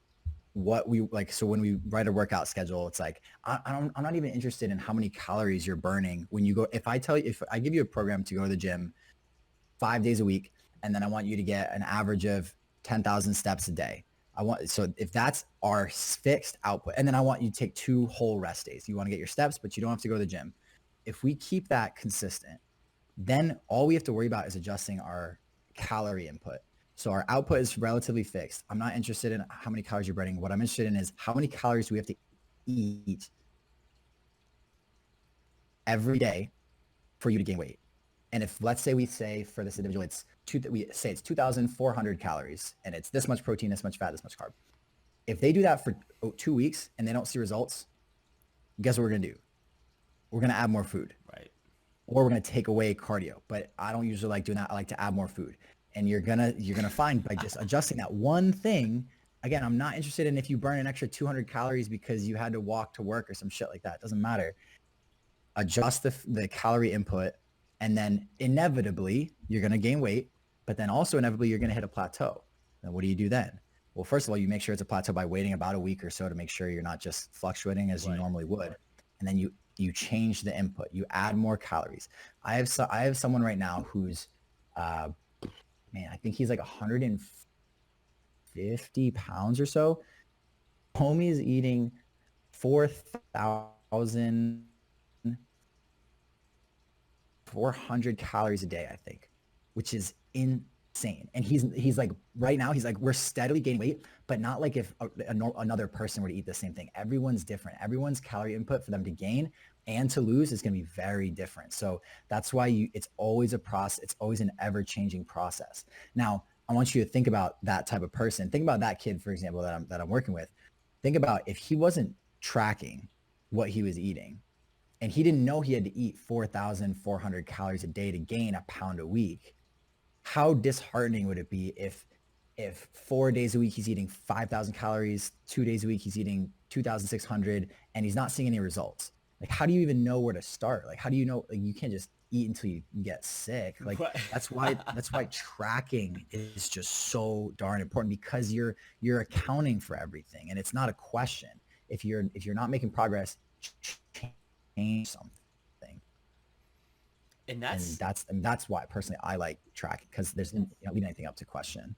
Speaker 2: what we like, so when we write a workout schedule, it's like I'm not even interested in how many calories you're burning when you go. If I give you a program to go to the gym 5 days a week, and then I want you to get an average of 10,000 steps a day, so if that's our fixed output, and then I want you to take 2 whole rest days, you want to get your steps but you don't have to go to the gym. If we keep that consistent, then all we have to worry about is adjusting our calorie input. So our output is relatively fixed. I'm not interested in how many calories you're burning. What I'm interested in is how many calories do we have to eat every day for you to gain weight. And if let's say we say for this individual, we say it's 2,400 calories and it's this much protein, this much fat, this much carb. If they do that for 2 weeks and they don't see results, guess what we're going to do? We're going to add more food.
Speaker 1: Right.
Speaker 2: Or we're going to take away cardio. But I don't usually like doing that. I like to add more food. And you're gonna find by just adjusting that one thing. Again, I'm not interested in if you burn an extra 200 calories because you had to walk to work or some shit like that. It doesn't matter. Adjust the calorie input, and then inevitably you're gonna gain weight. But then also inevitably you're gonna hit a plateau. Then what do you do then? Well, first of all, you make sure it's a plateau by waiting about a week or so to make sure you're not just fluctuating as you
Speaker 1: Right.
Speaker 2: normally would. And then you change the input. You add more calories. I have someone right now who's uh, man, I think he's like 150 pounds or so. Homie is eating 4,400 calories a day, I think, which is insane. And he's like, right now, he's like, we're steadily gaining weight, but not like if another person were to eat the same thing. Everyone's different. Everyone's calorie input for them to gain and to lose is going to be very different. So that's why it's always a process. It's always an ever changing process. Now, I want you to think about that type of person. Think about that kid, for example, that I'm working with. Think about if he wasn't tracking what he was eating and he didn't know he had to eat 4,400 calories a day to gain a pound a week. How disheartening would it be if 4 days a week he's eating 5,000 calories, 2 days a week he's eating 2,600, and he's not seeing any results? Like, how do you even know where to start? Like, how do you know? Like, you can't just eat until you get sick. Like,
Speaker 1: What?
Speaker 2: that's why tracking is just so darn important, because you're accounting for everything, and it's not a question. If you're not making progress, change something.
Speaker 1: and
Speaker 2: And
Speaker 1: that's
Speaker 2: that's why personally I like tracking, because there's you don't leave anything up to question.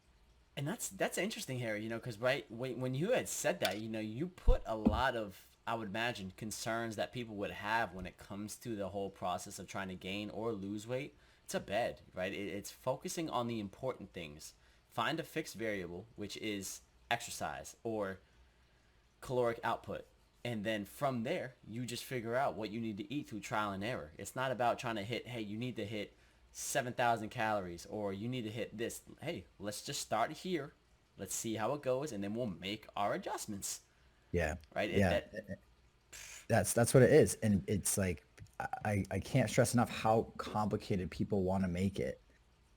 Speaker 1: And that's interesting, Harry. Because right when you had said that, you put a lot of, I would imagine, concerns that people would have when it comes to the whole process of trying to gain or lose weight to bed, right? It's focusing on the important things. Find a fixed variable, which is exercise or caloric output. And then from there, you just figure out what you need to eat through trial and error. It's not about trying to hit, hey, you need to hit 7,000 calories or you need to hit this. Hey, let's just start here. Let's see how it goes, and then we'll make our adjustments.
Speaker 2: Yeah,
Speaker 1: Right?
Speaker 2: yeah, that's what it is. And it's like I can't stress enough how complicated people want to make it.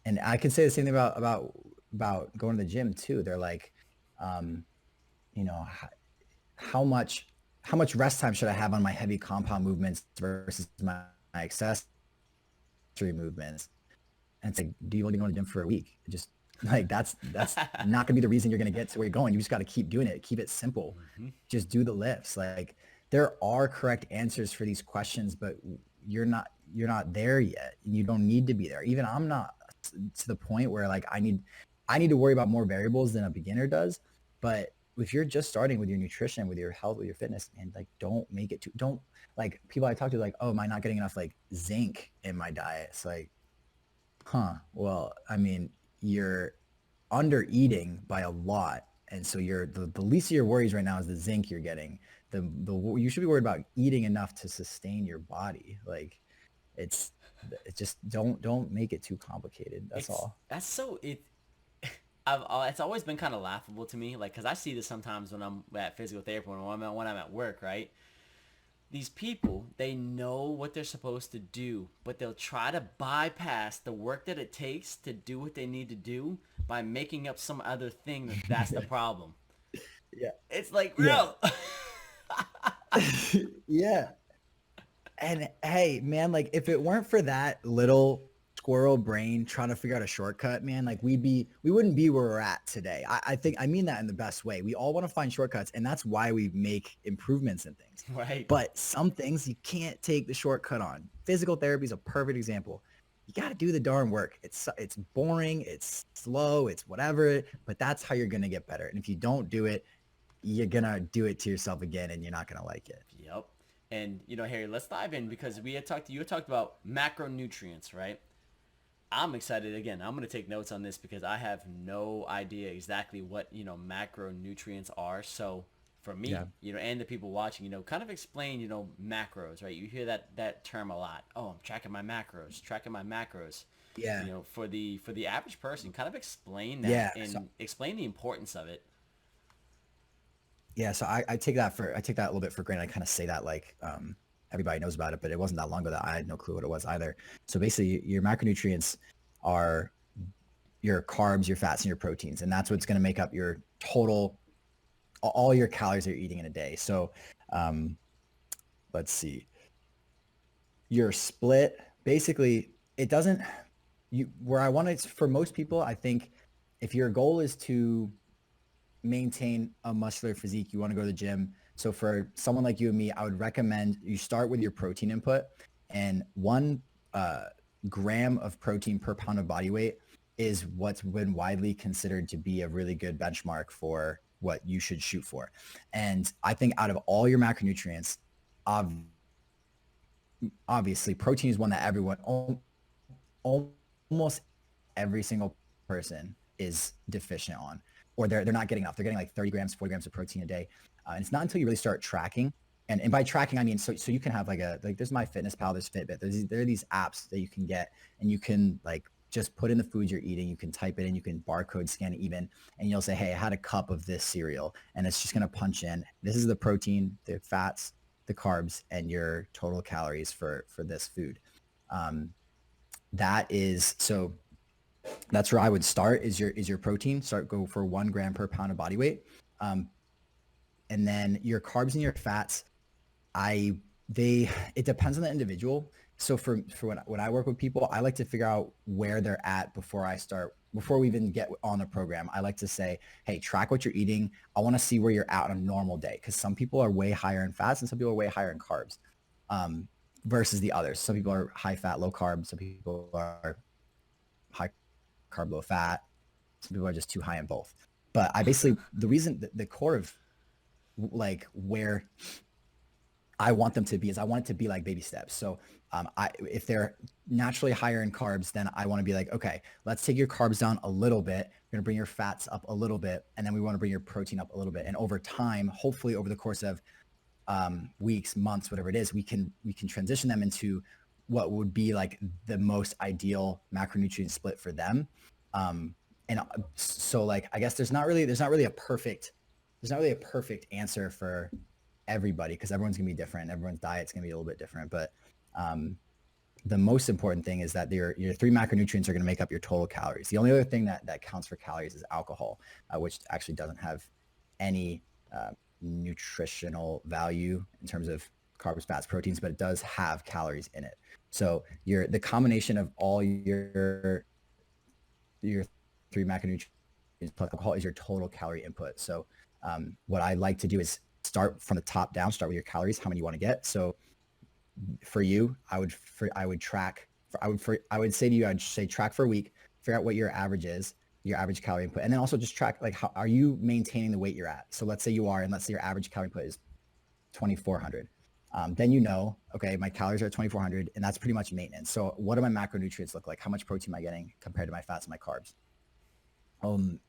Speaker 2: And I can say the same thing about going to the gym too. They're like, um, you know, how much how much rest time should I have on my heavy compound movements versus my accessory movements? And it's like, do you only go to the gym for a week? Just like that's not gonna be the reason you're gonna get to where you're going. You just got to keep doing it. Keep it simple.
Speaker 1: Mm-hmm.
Speaker 2: Just do the lifts. Like, there are correct answers for these questions, but you're not there yet. You don't need to be there. Even I'm not to the point where like I need to worry about more variables than a beginner does. But if you're just starting with your nutrition, with your health, with your fitness, and like, don't make it too, don't, like, people I talk to like, oh, am I not getting enough like zinc in my diet? It's like, huh, well, I mean, you're under eating by a lot. And so the least of your worries right now is the zinc you're getting. You should be worried about eating enough to sustain your body. Like, it's it just don't make it too complicated. That's
Speaker 1: It's
Speaker 2: all.
Speaker 1: that's so it. It's always been kind of laughable to me, like, because I see this sometimes when I'm at physical therapy, when I'm at work, right? These people, they know what they're supposed to do, but they'll try to bypass the work that it takes to do what they need to do by making up some other thing that's the problem.
Speaker 2: Yeah.
Speaker 1: It's like,
Speaker 2: Yeah.
Speaker 1: bro.
Speaker 2: Yeah. And hey, man, like, if it weren't for that little squirrel brain trying to figure out a shortcut, man, like, we wouldn't be where we're at today. I think I mean that in the best way. We all want to find shortcuts, and that's why we make improvements in things.
Speaker 1: Right.
Speaker 2: But some things you can't take the shortcut on. Physical therapy is a perfect example. You got to do the darn work. It's boring, it's slow, it's whatever, but that's how you're going to get better. And if you don't do it, you're going to do it to yourself again, and you're not going to like it.
Speaker 1: Yep. And Harry, let's dive in because you had talked about macronutrients, right? I'm excited again. I'm going to take notes on this because I have no idea exactly what, macronutrients are. So for me,
Speaker 2: Yeah.
Speaker 1: and the people watching, kind of explain, macros, right? You hear that term a lot. Oh, I'm tracking my macros.
Speaker 2: Yeah.
Speaker 1: For the average person, kind of explain that
Speaker 2: Yeah.
Speaker 1: and explain the importance of it.
Speaker 2: Yeah, so I take that a little bit for granted. I kind of say that like, everybody knows about it, but it wasn't that long ago that I had no clue what it was either. So basically, your macronutrients are your carbs, your fats, and your proteins, and that's what's going to make up your total, all your calories that you're eating in a day. So, um, let's see, your split basically, it doesn't, where I want it for most people. I think if your goal is to maintain a muscular physique, you want to go to the gym. So for someone like you and me, I would recommend you start with your protein input, and 1 gram of protein per pound of body weight is what's been widely considered to be a really good benchmark for what you should shoot for. And I think out of all your macronutrients, obviously protein is one that almost every single person is deficient on, or they're not getting enough. They're getting like 30 grams, 40 grams of protein a day. And it's not until you really start tracking. And by tracking, I mean, so you can have like there's MyFitnessPal, there's Fitbit, there are these apps that you can get, and you can like just put in the foods you're eating. You can type it in, you can barcode scan it even, and you'll say, hey, I had a cup of this cereal, and it's just going to punch in, this is the protein, the fats, the carbs, and your total calories for this food. Um, that is, so that's where I would start is your protein. Go for 1 gram per pound of body weight. Um, and then your carbs and your fats, I they it depends on the individual. So for when I work with people, I like to figure out where they're at before we even get on the program. I like to say, hey, track what you're eating. I want to see where you're at on a normal day, because some people are way higher in fats and some people are way higher in carbs, versus the others. Some people are high fat, low carb. Some people are high carb, low fat. Some people are just too high in both. But I basically, the reason, the core of like where I want them to be is I want it to be like baby steps. So if they're naturally higher in carbs, then I want to be like, okay, let's take your carbs down a little bit. We're going to bring your fats up a little bit. And then we want to bring your protein up a little bit. And over time, hopefully over the course of weeks, months, whatever it is, we can transition them into what would be like the most ideal macronutrient split for them. And so like, I guess there's not really a perfect answer for everybody, because everyone's gonna be different. Everyone's diet's gonna be a little bit different. But the most important thing is that your 3 macronutrients are gonna make up your total calories. The only other thing that counts for calories is alcohol, which actually doesn't have any nutritional value in terms of carbs, fats, proteins, but it does have calories in it. So the combination of all your 3 macronutrients plus alcohol is your total calorie input. So what I like to do is start from the top down, start with your calories, how many you want to get. So for you, I would say to you, I'd say track for a week, figure out what your average is, your average calorie input, and then also just track like how are you maintaining the weight you're at. So let's say you are, and let's say your average calorie input is 2,400. Then okay, my calories are 2,400, and that's pretty much maintenance. So what do my macronutrients look like? How much protein am I getting compared to my fats and my carbs?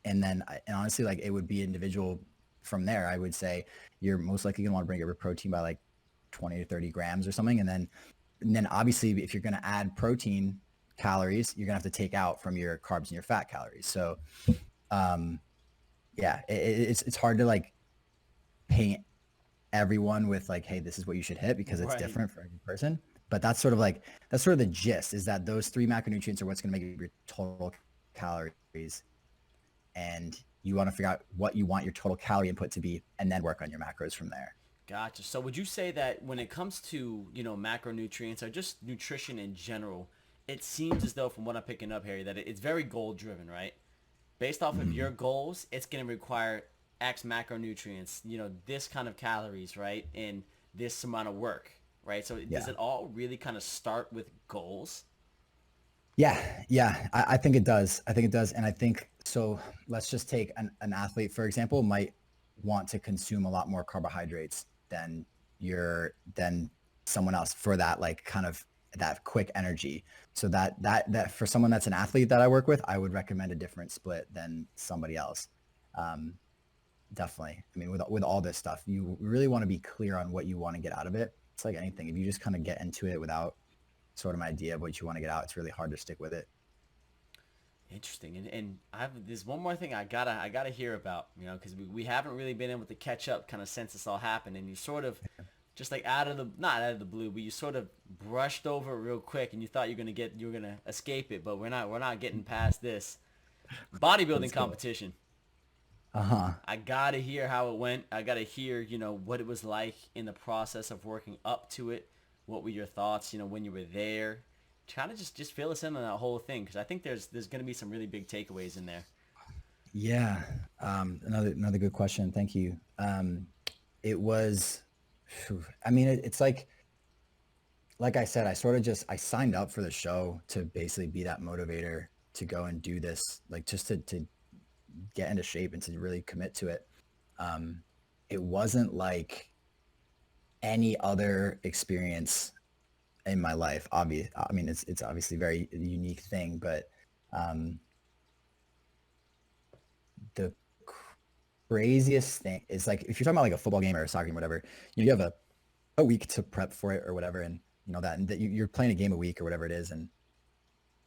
Speaker 2: And honestly, like it would be individual from there. I would say you're most likely gonna want to bring your protein by like 20 to 30 grams or something. And then obviously if you're going to add protein calories, you're gonna have to take out from your carbs and your fat calories. So, yeah, it's hard to like paint everyone with like, hey, this is what you should hit, because it's different for every person. But that's sort of the gist, is that those 3 macronutrients are what's going to make your total calories. And you want to figure out what you want your total calorie input to be, and then work on your macros from there.
Speaker 1: Gotcha. So would you say that when it comes to, macronutrients or just nutrition in general, it seems as though from what I'm picking up, Harry, that it's very goal driven, right? Based off of your goals, it's going to require X macronutrients, this kind of calories, right? And this amount of work, right? So does it all really kind of start with goals?
Speaker 2: Yeah, I think it does. And I think, so let's just take an athlete, for example, might want to consume a lot more carbohydrates than someone else for that, like kind of that quick energy. So that for someone that's an athlete that I work with, I would recommend a different split than somebody else. Definitely. I mean, with all this stuff, you really want to be clear on what you want to get out of it. It's like anything. If you just kind of get into it without sort of an idea of what you want to get out, it's really hard to stick with it.
Speaker 1: Interesting. And there's one more thing I gotta hear about, because we haven't really been able to catch up kind of since this all happened, and you sort of just like not out of the blue, but you sort of brushed over it real quick, and you thought you were gonna escape it, but we're not getting past this bodybuilding competition. I gotta hear how it went. I gotta hear, what it was like in the process of working up to it. What were your thoughts, when you were there? Kind of just fill us in on that whole thing, because I think there's gonna be some really big takeaways in there.
Speaker 2: Yeah. Another good question. Thank you. It was, I mean, it's like I said, I signed up for the show to basically be that motivator to go and do this, like just to get into shape and to really commit to it. It wasn't like any other experience in my life. I mean, it's obviously a very unique thing, but the craziest thing is, like, if you're talking about like a football game or a soccer game or whatever, you have a week to prep for it or whatever, and that you're playing a game a week or whatever it is, and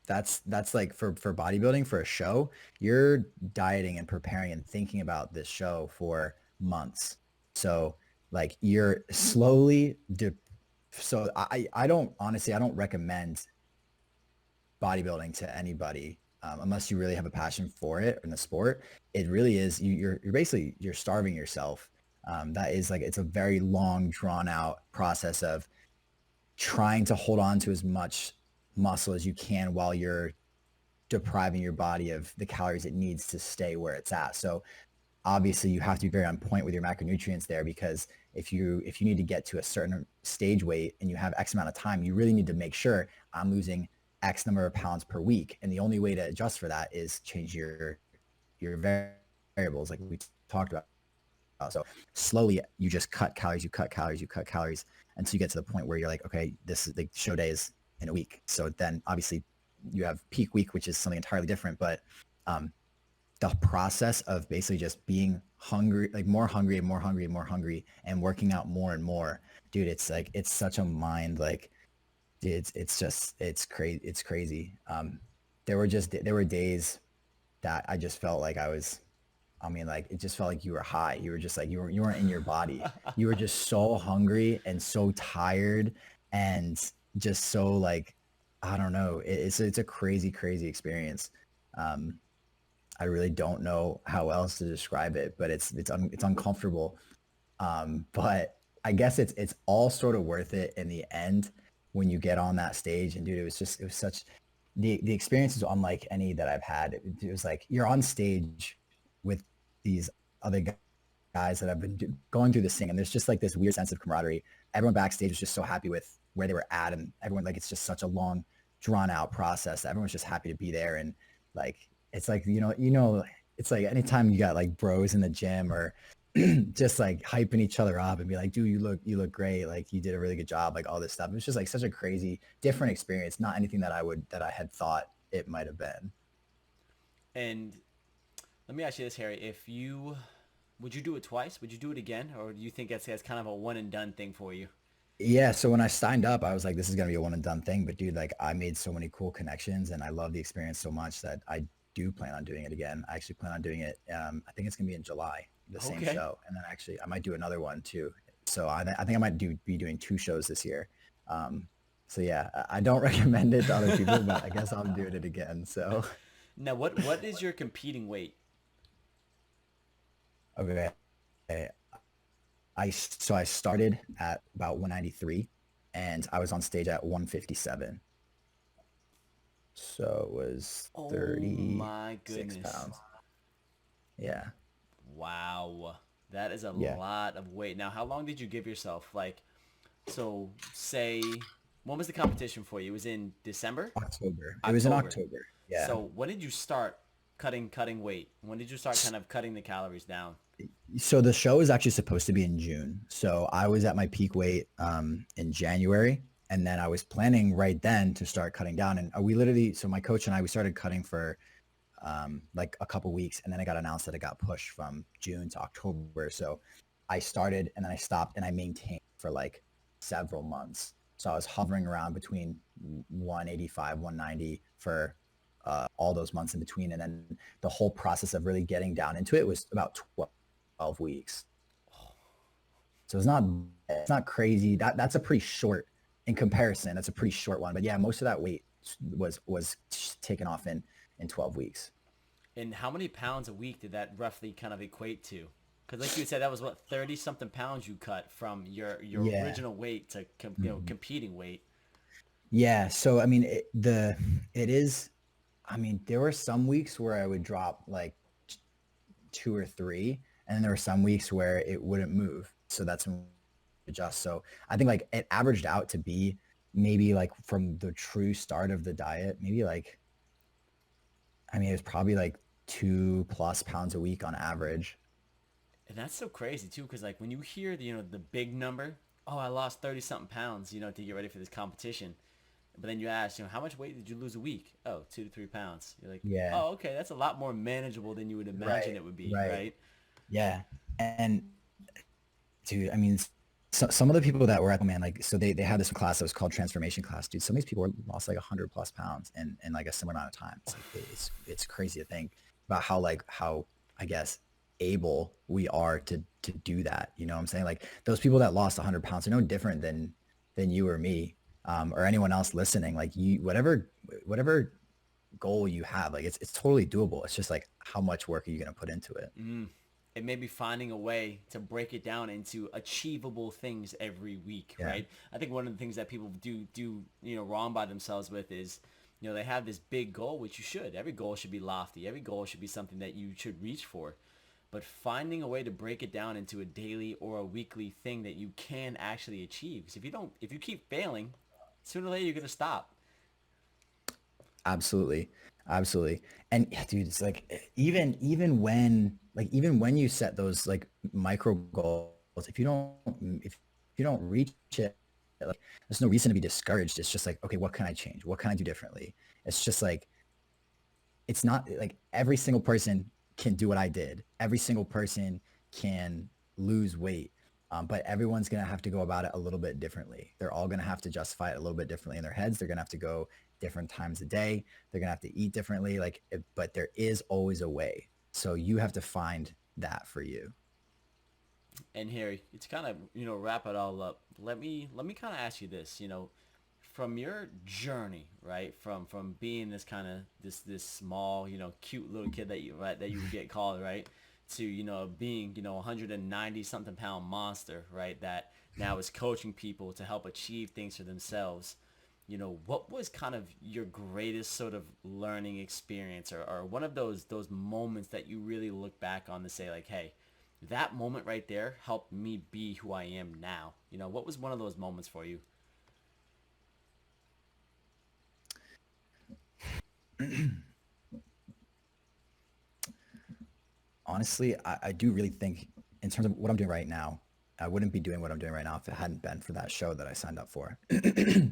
Speaker 2: That's like for bodybuilding for a show, you're dieting and preparing and thinking about this show for months. So like you're slowly so I don't honestly I don't recommend bodybuilding to anybody unless you really have a passion for it in the sport. It really is you're basically you're starving yourself. That is like it's a very long drawn out process of trying to hold on to as much muscle as you can while you're depriving your body of the calories it needs to stay where it's at. So obviously you have to be very on point with your macronutrients there, because if you need to get to a certain stage weight and you have X amount of time, you really need to make sure I'm losing X number of pounds per week. And the only way to adjust for that is change your variables like we talked about. So slowly you just cut calories, you cut calories, you cut calories until you get to the point where you're like, okay, this is the show day is in a week. So then obviously you have peak week, which is something entirely different. But um, the process of basically just being hungry, like more hungry and more hungry and more hungry and working out more and more, dude, it's like, it's such a mind, like it's just, it's crazy. It's crazy. There were days that I just felt like I mean, like it just felt like you were high. You were just like, you weren't in your body. You were just so hungry and so tired and just so like, I don't know. It's a crazy, crazy experience. Um, I really don't know how else to describe it, but it's uncomfortable. But I guess it's all sort of worth it in the end when you get on that stage. And dude, it was such the experience is unlike any that I've had. It was like you're on stage with these other guys that have been going through this thing, and there's just like this weird sense of camaraderie. Everyone backstage was just so happy with where they were at, and everyone like it's just such a long, drawn out process. Everyone's just happy to be there, and like it's like it's like anytime you got like bros in the gym or just like hyping each other up and be like, dude, you look great, like you did a really good job, like all this stuff. It was just like such a crazy, different experience. Not anything that I had thought it might have been.
Speaker 1: And let me ask you this, Harry. If you would you do it twice? Would you do it again, or do you think that's kind of a one and done thing for you?
Speaker 2: Yeah, so when I signed up, I was like, this is gonna be a one and done thing. But dude, like I made so many cool connections and I love the experience so much that I do plan on doing it again. I actually plan on doing it. I think it's gonna be in July, the same
Speaker 1: Okay.
Speaker 2: show, and then actually I might do another one too. So I think I might be doing two shows this year. Um, so yeah, I don't recommend it to other people, but I guess I'm doing it again. So
Speaker 1: Now, what is your competing weight?
Speaker 2: okay, so I started at about 193, and I was on stage at 157. So it was
Speaker 1: Oh my
Speaker 2: 36
Speaker 1: goodness.
Speaker 2: pounds. Yeah.
Speaker 1: Wow. That is a
Speaker 2: Yeah.
Speaker 1: lot of weight. Now, how long did you give yourself? Like, so say, when was the competition for you? It was in December?
Speaker 2: October. It was in
Speaker 1: October.
Speaker 2: October. Yeah.
Speaker 1: So when did you start cutting weight? When did you start kind of cutting the calories down?
Speaker 2: So the show is actually supposed to be in June. So I was at my peak weight in January. And then I was planning right then to start cutting down. And we literally, so my coach and I, we started cutting for like a couple weeks. And then it got announced that it got pushed from June to October. So I started and then I stopped and I maintained for like several months. So I was hovering around between 185, 190 for all those months in between. And then the whole process of really getting down into it was about 12 weeks. So it's not crazy. That's a pretty short in comparison. That's a pretty short one. But yeah, most of that weight was taken off in 12 weeks.
Speaker 1: And how many pounds a week did that roughly kind of equate to? Because like you said, that was what 30 something pounds you cut from your
Speaker 2: Yeah.
Speaker 1: original weight to
Speaker 2: Mhm.
Speaker 1: competing weight.
Speaker 2: Yeah. So I mean, it is. I mean, there were some weeks where I would drop like two or three, and then there were some weeks where it wouldn't move. So that's when we adjust. So I think like it averaged out to be maybe like from the true start of the diet, maybe like I mean, it was probably like 2+ pounds a week on average.
Speaker 1: And that's so crazy too, because like when you hear the big number, oh, I lost 30 something pounds, to get ready for this competition. But then you ask, how much weight did you lose a week? Oh, 2 to 3 pounds. You're like,
Speaker 2: Yeah.
Speaker 1: oh, okay, that's a lot more manageable than you would imagine
Speaker 2: Right.
Speaker 1: it would be,
Speaker 2: Right.
Speaker 1: right?
Speaker 2: Yeah. And dude, I mean, so, some of the people that were at, man, like, so they had this class that was called transformation class, dude. Some of these people lost like 100 plus pounds in like a similar amount of time. It's like, it's crazy to think about how I guess able we are to do that. You know what I'm saying? Like those people that lost 100 pounds are no different than you or me, or anyone else listening. Like you, whatever goal you have, like it's totally doable. It's just like how much work are you going to put into it?
Speaker 1: Mm. And maybe finding a way to break it down into achievable things every week,
Speaker 2: Yeah.
Speaker 1: right? I think one of the things that people do wrong by themselves with is, they have this big goal, which you should. Every goal should be lofty. Every goal should be something that you should reach for. But finding a way to break it down into a daily or a weekly thing that you can actually achieve. Because if you keep failing, sooner or later you're gonna stop.
Speaker 2: Absolutely. Absolutely. And yeah, dude, it's like even when you set those like micro goals, if you don't reach it, like there's no reason to be discouraged. It's just like, okay, what can I change? What can I do differently? It's just like it's not like every single person can do what I did. Every single person can lose weight. But everyone's going to have to go about it a little bit differently. They're all going to have to justify it a little bit differently in their heads. They're going to have to go different times a day. They're going to have to eat differently. But there is always a way. So you have to find that for you.
Speaker 1: And Harry, it's kind of wrap it all up. Let me kind of ask you this. From your journey, right? From being this kind of this small, cute little kid that you would get called, right? To being 190 something pound monster, right? That now is coaching people to help achieve things for themselves. What was kind of your greatest sort of learning experience, or one of those moments that you really look back on to say like, hey, that moment right there helped me be who I am now. What was one of those moments for you?
Speaker 2: Honestly, I do really think in terms of what I'm doing right now, I wouldn't be doing what I'm doing right now if it hadn't been for that show that I signed up for. Excuse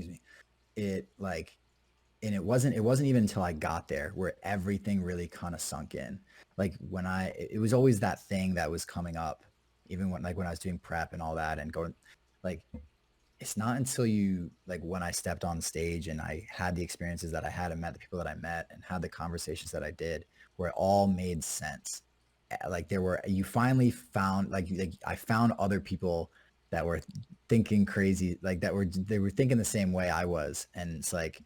Speaker 2: me. It like and it wasn't even until I got there where everything really kind of sunk in. Like when it was always that thing that was coming up, even when I was doing prep and all that and going, like it's not until you like when I stepped on stage and I had the experiences that I had and met the people that I met and had the conversations that I did where it all made sense. Like you finally found like I found other people that were thinking crazy, like they were thinking the same way I was. And it's like,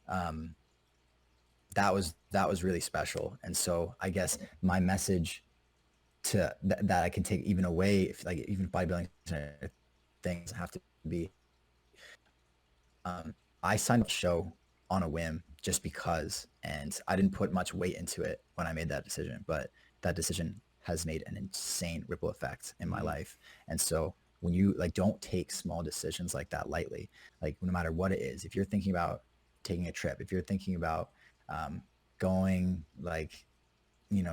Speaker 2: um, that was really special. And so I guess my message that I can take even away, if like even bodybuilding things have to be, I signed up for the show on a whim just because, and I didn't put much weight into it when I made that decision, but that decision has made an insane ripple effect in my
Speaker 1: Mm.
Speaker 2: life. And so when you like don't take small decisions like that lightly, like no matter what it is, if you're thinking about taking a trip, if you're thinking about um, going like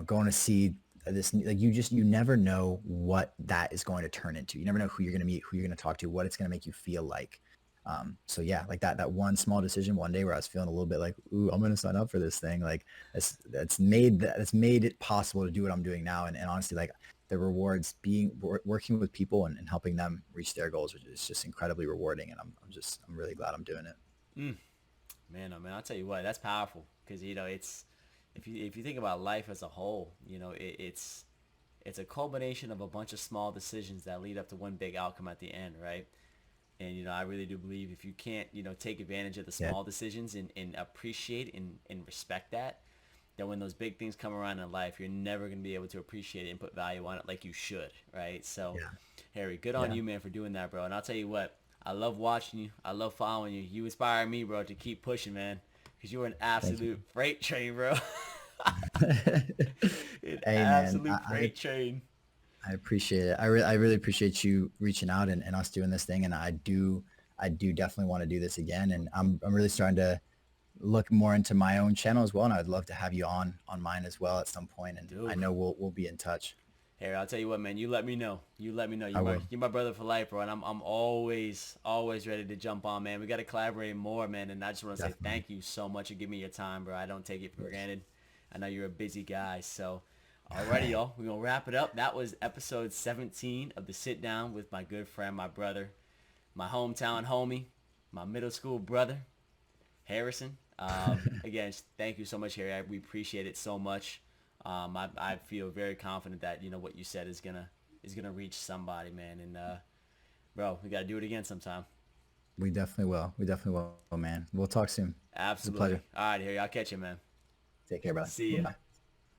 Speaker 2: going to see this, like you never know what that is going to turn into. You never know who you're going to meet, who you're going to talk to, what it's going to make you feel like. So yeah, like that one small decision one day where I was feeling a little bit like, ooh, I'm going to sign up for this thing. Like that's made it possible to do what I'm doing now. And honestly, like the rewards working with people and helping them reach their goals is just incredibly rewarding. And I'm really glad I'm doing it.
Speaker 1: Mm. Man, oh man, I'll tell you what, that's powerful because it's if you think about life as a whole, it's a culmination of a bunch of small decisions that lead up to one big outcome at the end, right? And I really do believe if you can't take advantage of the
Speaker 2: Yeah.
Speaker 1: small decisions and appreciate and respect that, then when those big things come around in life, you're never going to be able to appreciate it and put value on it like you should, right? So,
Speaker 2: Yeah.
Speaker 1: Harry, good on
Speaker 2: Yeah.
Speaker 1: you, man, for doing that, bro. And I'll tell you what, I love watching you. I love following you. You inspire me, bro, to keep pushing, man, because you're an
Speaker 2: Thank you.
Speaker 1: absolute freight train, bro. An
Speaker 2: Hey man,
Speaker 1: absolute freight train.
Speaker 2: I appreciate it. I really appreciate you reaching out and us doing this thing. And I do definitely want to do this again. And I'm really starting to look more into my own channel as well. And I'd love to have you on mine as well at some point. And I
Speaker 1: Dude.
Speaker 2: know we'll be in touch.
Speaker 1: Harry, I'll tell you what, man. You let me know. You let me know.
Speaker 2: I
Speaker 1: You're my
Speaker 2: will.
Speaker 1: you're my brother for life, bro. And I'm always ready to jump on, man. We got to collaborate more, man. And I just want to say
Speaker 2: Definitely.
Speaker 1: thank you so much for giving me your time, bro. I don't take it
Speaker 2: Of
Speaker 1: for
Speaker 2: course.
Speaker 1: granted. I know you're a busy guy, so Alrighty, y'all. We're going to wrap it up. That was episode 17 of the Sit Down with my good friend, my brother, my hometown homie, my middle school brother, Harrison. Again, thank you so much, Harry. We appreciate it so much. I feel very confident that, you know, what you said is gonna reach somebody, man. And, bro, we got to do it again sometime.
Speaker 2: We definitely will. We definitely will, man. We'll talk soon. It's a
Speaker 1: Absolutely.
Speaker 2: pleasure.
Speaker 1: All right, Harry. I'll catch you, man.
Speaker 2: Take care, brother.
Speaker 1: See ya.
Speaker 2: Bye.